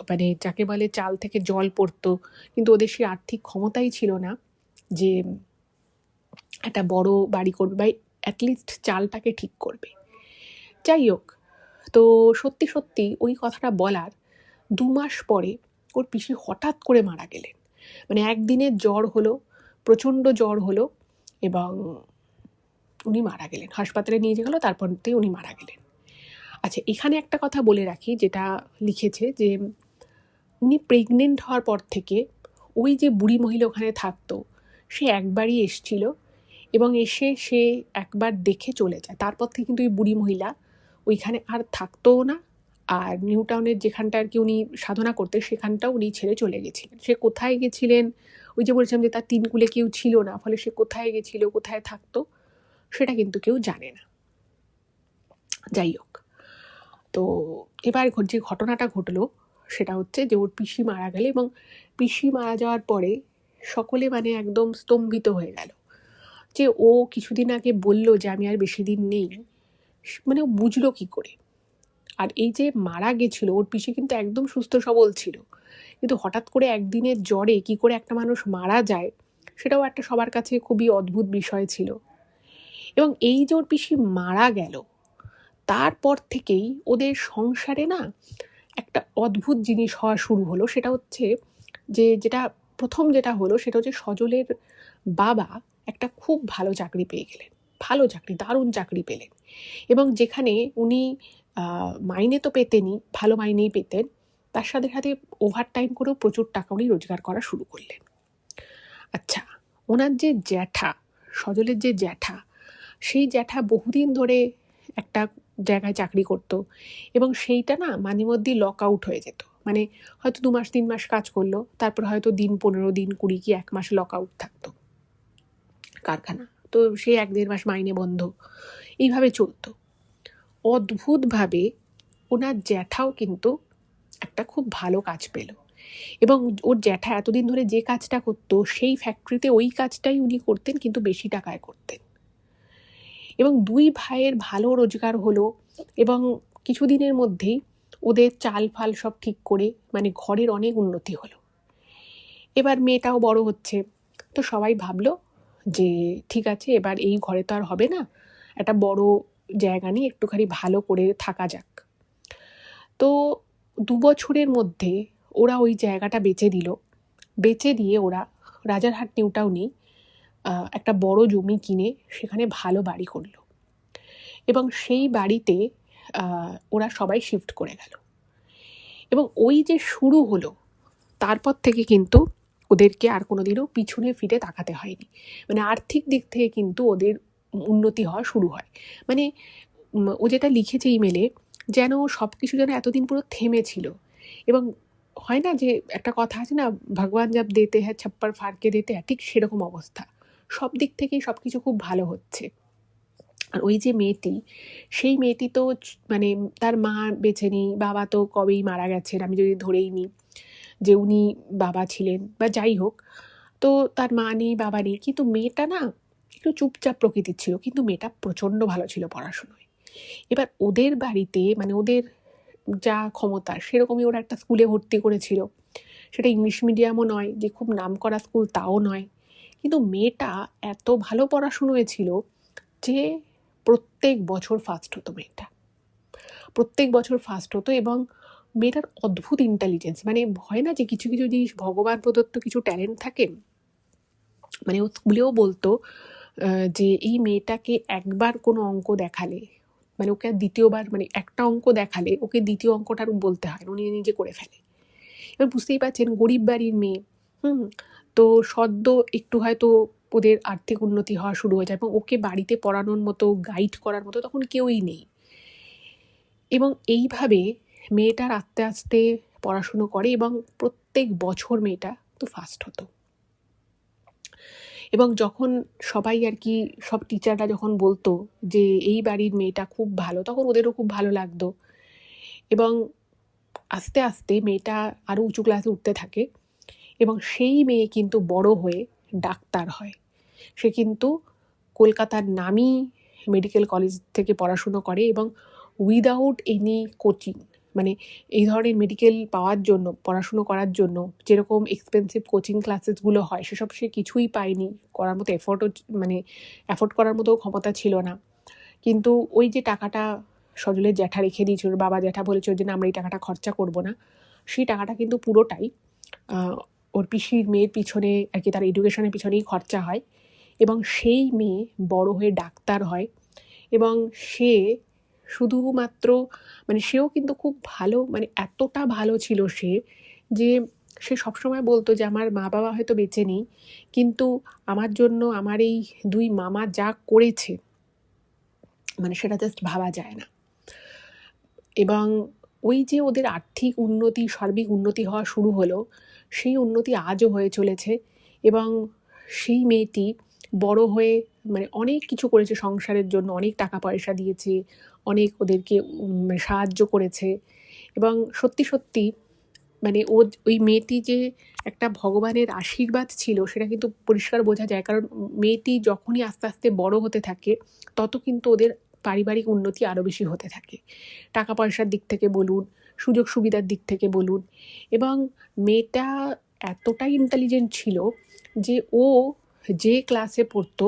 A: মানে যাকে বলে চাল থেকে জল পড়তো, কিন্তু ওদের সেই আর্থিক ক্ষমতাই ছিল না যে একটা বড় বাড়ি করবে বা অ্যাটলিস্ট চালটাকে ঠিক করবে। যাই হোক, তো সত্যি সত্যি ওই কথাটা বলার 2 মাস পরে ওর পিসি হঠাৎ করে মারা গেলেন। মানে একদিনের জ্বর হলো, প্রচণ্ড জ্বর হলো, এবং উনি মারা গেলেন। হাসপাতালে নিয়ে গেল, তারপরতেই উনি মারা গেলেন। আচ্ছা, এখানে একটা কথা বলে রাখি, যেটা লিখেছে যে উনি প্রেগনেন্ট হওয়ার পর থেকে ওই যে বুড়ি মহিলা ওখানে থাকতো, সে একবারই এসছিল এবং এসে সে একবার দেখে চলে যায়। তারপর থেকে কিন্তু ওই বুড়ি মহিলা ওইখানে আর থাকতোও না, আর নিউ টাউনের যেখানটা আর কি উনি সাধনা করতেন সেখানটাও উনি ছেড়ে চলে গেছিলেন। সে কোথায় গেছিলেন, ওই যে বলছিলাম যে তার 3 কুলে কেউ ছিল না, ফলে সে কোথায় গেছিল, কোথায় থাকতো, সেটা কিন্তু কেউ জানে না। যাই হোক, তো এবার যে ঘটনাটা ঘটলো সেটা হচ্ছে যে ওর পিসি মারা গেল, এবং পিসি মারা যাওয়ার পরে সকলে মানে একদম স্তম্ভিত হয়ে গেল যে ও কিছুদিন আগে বলল যে আমি আর বেশি দিন নেই, মানে ও বুঝলো কী করে। আর এই যে মারা গেছিল ওর পিসি কিন্তু একদম সুস্থ সবল ছিল, কিন্তু হঠাৎ করে একদিনের জ্বরে কি করে একটা মানুষ মারা যায়, সেটাও একটা সবার কাছে খুবই অদ্ভুত বিষয় ছিল। এবং এই যে ওর পিসি মারা গেল, তারপর থেকেই ওদের সংসারে না একটা অদ্ভুত জিনিস হওয়া শুরু হলো। সেটা হচ্ছে যে প্রথম যেটা হলো সেটা হচ্ছে সজলের বাবা একটা খুব ভালো চাকরি পেয়ে গেলেন, ভালো চাকরি, দারুণ চাকরি পেলেন, এবং যেখানে উনি মাইনে তো পেতেনই, ভালো মাইনেই পেতেন, তার সাথে সাথে ওভার টাইম করেও প্রচুর টাকা উনি রোজগার করা শুরু করলেন। আচ্ছা, ওনার যে জ্যাঠা, সজলের যে জ্যাঠা, সেই জ্যাঠা বহুদিন ধরে একটা জায়গায় চাকরি করতো, এবং সেইটা না মাঝে মধ্যেই লক আউট হয়ে যেত। মানে হয়তো 2 মাস 3 মাস কাজ করলো, তারপর হয়তো দিন 15 দিন 20 কি 1 মাস লক আউট থাকতো কারখানা, তো সে 1-1.5 মাস মাইনে বন্ধ, এইভাবে চলতো। অদ্ভুতভাবে ওনার জ্যাঠাও কিন্তু একটা খুব ভালো কাজ পেল, এবং ওর জ্যাঠা এতদিন ধরে যে কাজটা করতো সেই ফ্যাক্টরিতে ওই কাজটাই উনি করতেন, কিন্তু বেশি টাকায় করতেন। এবং 2 ভাইয়ের ভালো রোজগার হলো, এবং কিছুদিনের মধ্যেই ওদের চাল ফাল সব ঠিক করে মানে ঘরের অনেক উন্নতি হলো। এবার মেয়েটাও বড় হচ্ছে, তো সবাই ভাবলো যে ঠিক আছে, এবার এই ঘরে তো আর হবে না, একটা বড় জায়গা নিয়ে একটুখানি ভালো করে থাকা যাক। তো 2 বছরের মধ্যে ওরা ওই জায়গাটা বেচে দিল। বেচে দিয়ে ওরা রাজারহাট নিউ টাউনে একটা বড় জমি কিনে সেখানে ভালো বাড়ি করলো, এবং সেই বাড়িতে ওরা সবাই শিফট করে গেল। এবং ওই যে শুরু হলো, তারপর থেকে কিন্তু ওদেরকে আর কোনোদিনও পিছনে ফিরে তাকাতে হয়নি। মানে আর্থিক দিক থেকে কিন্তু ওদের উন্নতি হওয়া শুরু হয়। মানে ও যেটা লিখেছে ইমেলে, যেন সব কিছু যেন এতদিন পুরো থেমেছিল, এবং হয় না যে একটা কথা আছে না, ভগবান জব দেতে হ্যাঁ ছপ্পর ফাড়কে দেতে হ্যাঁ, ঠিক সেরকম অবস্থা। সব দিক থেকেই সব কিছু খুব ভালো হচ্ছে। আর ওই যে মেয়েটি, সেই মেয়েটি তো মানে তার মা বেঁচে নেই, বাবা তো কবেই মারা গেছেন, আমি যদি ধরেই নিই যে উনি বাবা ছিলেন, বা যাই হোক, তো তার মা নেই, বাবা নেই, কিন্তু মেয়েটা না একটু চুপচাপ প্রকৃতির ছিল, কিন্তু মেয়েটা প্রচণ্ড ভালো ছিল পড়াশুনোয়। এবার ওদের বাড়িতে মানে ওদের যা ক্ষমতা সেরকমই ওরা একটা স্কুলে ভর্তি করেছিল, সেটা ইংলিশ মিডিয়ামও নয় যে খুব নামকরা স্কুল, তাও নয়, কিন্তু মেয়েটা এত ভালো পড়াশুনোয় ছিল যে প্রত্যেক বছর ফার্স্ট হতো মেয়েটা, প্রত্যেক বছর ফার্স্ট হতো। এবং মেয়েটার অদ্ভুত ইন্টেলিজেন্স, মানে হয় না যে কিছু কিছু জিনিস ভগবান প্রদত্ত কিছু ট্যালেন্ট থাকে। মানে ও স্কুলেও বলতো যে এই মেয়েটাকে একবার কোনো অঙ্ক দেখালে, মানে ওকে দ্বিতীয়বার, মানে একটা অঙ্ক দেখালে ওকে দ্বিতীয় অঙ্কটা বলতে হয়, উনি নিজে করে ফেলে। এবার বুঝতেই পারছেন গরিব বাড়ির মেয়ে, তো সদ্য একটু হয়তো ওদের আর্থিক উন্নতি হওয়া শুরু হয়ে যায় এবং ওকে বাড়িতে পড়ানোর মতো, গাইড করার মতো তখন কেউই নেই। এবং এইভাবে মেয়েটার আস্তে আস্তে পড়াশুনো করে এবং প্রত্যেক বছর মেয়েটা তো ফার্স্ট হতো। এবং যখন সবাই আর কি, সব টিচাররা যখন বলতো যে এই বাড়ির মেয়েটা খুব ভালো, তখন ওদেরও খুব ভালো লাগতো। এবং আস্তে আস্তে মেয়েটা আরও উঁচু ক্লাসে উঠতে থাকে এবং সেই মেয়ে কিন্তু বড় হয়ে ডাক্তার হয়। সে কিন্তু কলকাতার নামী মেডিকেল কলেজ থেকে পড়াশুনো করে এবং উইদাউট এনি কোচিং, মানে এই ধরনের মেডিকেল পাওয়ার জন্য, পড়াশুনো করার জন্য যেরকম এক্সপেন্সিভ কোচিং ক্লাসেসগুলো হয় সেসব সে কিছুই পায়নি, করার মতো অ্যাফোর্ড করার মতো ক্ষমতা ছিল না। কিন্তু ওই যে টাকাটা সজলের জ্যাঠা রেখে দিয়েছিল, বাবা জ্যাঠা বলেছিল যে না আমরা এই টাকাটা খরচা করব না, সেই টাকাটা কিন্তু পুরোটাই ওর পিসির মেয়ের পিছনে আর কি, তার এডুকেশনের পিছনেই খরচা হয়। এবং সেই মেয়ে বড় হয়ে ডাক্তার হয় এবং সে শুধুমাত্র, মানে সেও কিন্তু খুব ভালো, মানে এতটা ভালো ছিল সে যে সে সবসময় বলতো যে আমার মা বাবা হয়তো বেঁচে নেই, কিন্তু আমার জন্য আমার এই দুই মামা যা করেছে মানে সেটা জাস্ট ভাবা যায় না। এবং ওই যে ওদের আর্থিক উন্নতি, সার্বিক উন্নতি হওয়া শুরু হলো, সেই উন্নতি আজও হয়ে চলেছে। এবং সেই মেয়েটি বড় হয়ে মানে অনেক কিছু করেছে সংসারের জন্য, অনেক টাকা পয়সা দিয়েছে, অনেক ওদেরকে সাহায্য করেছে। এবং সত্যি সত্যি মানে ওই মেয়েটি যে একটা ভগবানের আশীর্বাদ ছিল সেটা কিন্তু পরিষ্কার বোঝা যায়, কারণ মেয়েটি যখনই আস্তে আস্তে বড় হতে থাকে তত কিন্তু ওদের পারিবারিক উন্নতি আরও বেশি হতে থাকে, টাকা পয়সার দিক থেকে বলুন, সুযোগ সুবিধার দিক থেকে বলুন। এবং মেয়েটা এতটাই ইন্টেলিজেন্ট ছিল যে ও যে ক্লাসে পড়তো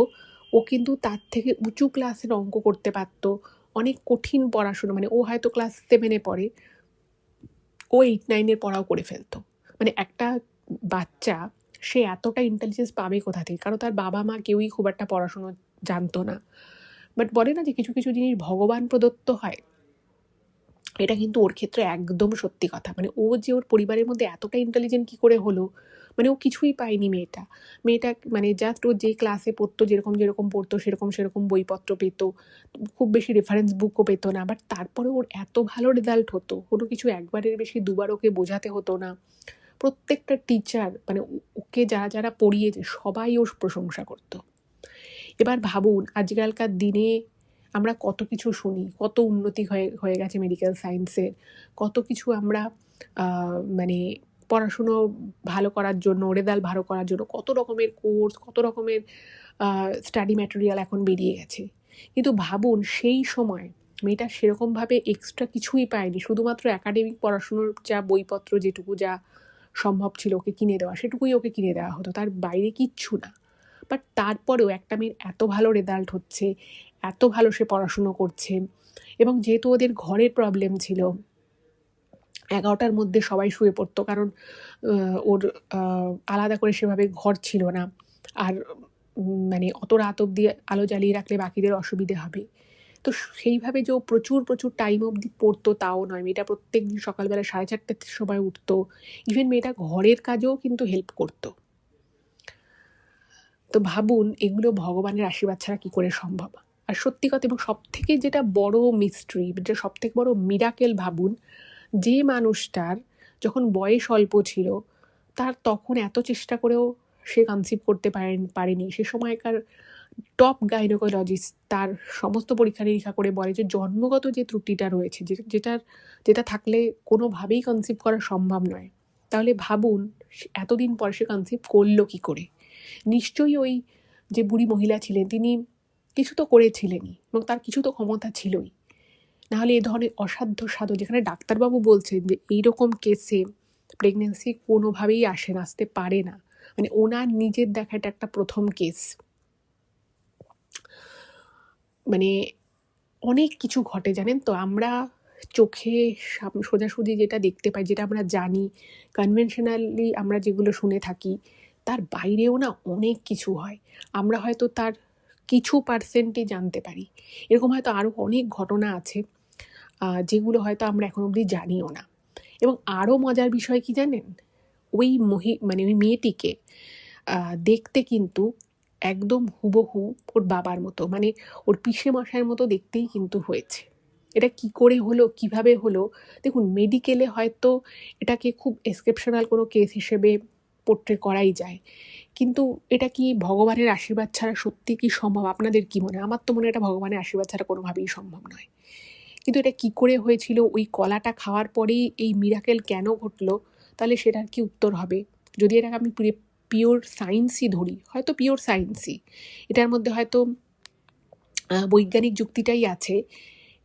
A: ও কিন্তু তার থেকে উঁচু ক্লাসের অঙ্ক করতে পারতো, অনেক কঠিন পড়াশুনো, মানে ও হয়তো ক্লাস 7-এ পড়ে, ও 8-9-এর পড়াও করে ফেলতো। মানে একটা বাচ্চা সে এতটা ইন্টেলিজেন্স পাবে কোথা থেকে, কারণ তার বাবা মা কেউই খুব একটা পড়াশুনো জানতো না। বাট বলে না যে কিছু কিছু জিনিস ভগবান প্রদত্ত হয়, এটা কিন্তু ওর ক্ষেত্রে একদম সত্যি কথা। মানে ও যে ওর পরিবারের মধ্যে এতটা ইন্টেলিজেন্ট কী করে হলো, মানে ও কিছুই পায়নি মেয়েটা মানে জাস্ট ও যে ক্লাসে পড়তো, যেরকম পড়তো সেরকম বইপত্র পেত, খুব বেশি রেফারেন্স বুকও পেতো না, বাট তারপরে ওর এত ভালো রেজাল্ট হতো, কোনো কিছু একবারের বেশি দুবার ওকে বোঝাতে হতো না। প্রত্যেকটা টিচার মানে ওকে যারা যারা পড়িয়েছে সবাই ওর প্রশংসা করতো। এবার ভাবুন আজকালকার দিনে আমরা কত কিছু শুনি, কত উন্নতি হয়ে গেছে মেডিকেল সায়েন্সের, কত কিছু আমরা মানে পড়াশুনো ভালো করার জন্য, রেজাল্ট ভালো করার জন্য কত রকমের কোর্স, কত রকমের স্টাডি ম্যাটেরিয়াল এখন বেরিয়ে গেছে। কিন্তু ভাবুন সেই সময় মেয়েটা সেরকমভাবে এক্সট্রা কিছুই পায়নি, শুধুমাত্র একাডেমিক পড়াশুনোর যা বইপত্র যেটুকু যা সম্ভব ছিল ওকে কিনে দেওয়া, সেটুকুই ওকে কিনে দেওয়া হতো, তার বাইরে কিচ্ছু না। বাট তারপরেও একটা মেয়ের এত ভালো রেজাল্ট হচ্ছে, এত ভালো সে পড়াশুনো করছে। এবং যেহেতু ওদের ঘরের প্রবলেম ছিল, 11টার মধ্যে সবাই শুয়ে পড়তো, কারণ ওর আলাদা করে সেভাবে ঘর ছিল না, আর মানে অত রাত অবধি আলো জ্বালিয়ে রাখলে বাকিদের অসুবিধে হবে। তো সেইভাবে যে ও প্রচুর টাইম অবধি পড়তো তাও নয়, মেয়েটা প্রত্যেক দিন সকালবেলা 4:30 সময় উঠতো, ইভেন মেয়েটা ঘরের কাজেও কিন্তু হেল্প করতো। তো ভাবুন এগুলো ভগবানের আশীর্বাদ ছাড়া কী করে সম্ভব। আর সত্যি কথা, এবং সবথেকে যেটা বড় মিস্ট্রি, যেটা সবথেকে বড় মিরাকেল, ভাবুন যে মানুষটার যখন বয়স অল্প ছিল তার তখন এত চেষ্টা করেও সে কনসিভ করতে পারেনি, সে সময়কার টপ গাইনোকোলজিস্ট তার সমস্ত পরীক্ষা নিরীক্ষা করে বলে যে জন্মগত যে ত্রুটিটা রয়েছে, যেটা থাকলে কোনোভাবেই কনসিভ করা সম্ভব নয়। তাহলে ভাবুন এতদিন পর সে কনসিভ করলো কী করে। নিশ্চয়ই ওই যে বুড়ি মহিলা ছিলেন তিনি কিছু তো করেছিলেনই, এবং তার কিছু তো ক্ষমতা ছিলই, নাহলে এ ধরনের অসাধ্য সাধন, যেখানে ডাক্তারবাবু বলছেন যে এইরকম কেসে প্রেগনেন্সি কোনোভাবেই আসতে পারে না, মানে ওনার নিজের দেখা এটা একটা প্রথম কেস। মানে অনেক কিছু ঘটে জানেন তো, আমরা চোখে সোজাসুজি যেটা দেখতে পাই, যেটা আমরা জানি, কনভেনশনালি আমরা যেগুলো শুনে থাকি, তার বাইরেও না অনেক কিছু হয়, আমরা হয়তো তার কিছু পার্সেন্টই জানতে পারি। এরকম হয়তো আরও অনেক ঘটনা আছে যেগুলো হয়তো আমরা এখন অবধি জানিও না। এবং আরও মজার বিষয় কি জানেন, ওই মেয়েটিকে দেখতে কিন্তু একদম হুবহু ওর বাবার মতো, মানে ওর পিসে মশাইয়ের মতো দেখতেই কিন্তু হয়েছে। এটা কি করে হলো, কিভাবে হলো? দেখুন, মেডিকেলে হয়তো এটাকে খুব এক্সেপশনাল কোনো কেস হিসেবে পোর্ট্রে করাই যায়, কিন্তু এটা কি ভগবানের আশীর্বাদ ছাড়া সত্যি কি সম্ভব? আপনাদের কি মনে হয়? আমার তো মনে হয় এটা ভগবানের আশীর্বাদ ছাড়া কোনোভাবেই সম্ভব নয়। কিন্তু এটা কি করে হয়েছিল? ওই কলাটা খাওয়ার পরেই এই মিরাকেল কেন ঘটলো? তাহলে সেটার কি উত্তর হবে? যদি এটাকে আমি পিওর সায়েন্সই ধরি, হয়তো পিওর সায়েন্সই, এটার মধ্যে হয়তো বৈজ্ঞানিক যুক্তিটাই আছে,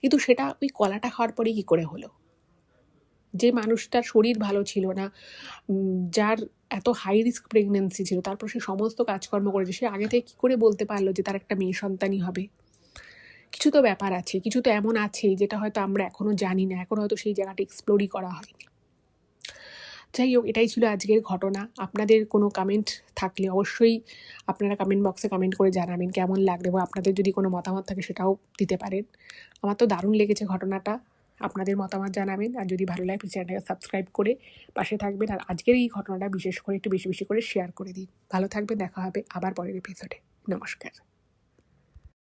A: কিন্তু সেটা ওই কলাটা খাওয়ার পরেই কি করে হলো? যে মানুষটার শরীর ভালো ছিল না, যার এত হাই রিস্ক প্রেগনেন্সি ছিল, তারপর সে সমস্ত কাজকর্ম করেছে, সে আগে থেকে কি করে বলতে পারলো যে তার একটা মেয়ে সন্তানই হবে? কিছু তো ব্যাপার আছে, কিছু তো এমন আছে যেটা হয়তো আমরা এখনো জানি না, এখন হয়তো সেই জায়গাটা এক্সপ্লোরই করা হয়নি। যাই হোক, এটাই ছিল আজকের ঘটনা। আপনাদের কোনো কমেন্ট থাকলে অবশ্যই আপনারা কমেন্ট বক্সে কমেন্ট করে জানাবেন কেমন লাগবে, বা আপনাদের যদি কোনো মতামত থাকে সেটাও দিতে পারেন। আমার তো দারুণ লেগেছে ঘটনাটা, আপনাদের মতামত জানাবেন। আর যদি ভালো লাগে চ্যানেলটাকে সাবস্ক্রাইব করে পাশে থাকবেন। আর আজকের এই ঘটনাটা বিশেষ করে একটু বেশি বেশি করে শেয়ার করে দিন। ভালো থাকবেন, দেখা হবে আবার পরের এপিসোডে। নমস্কার।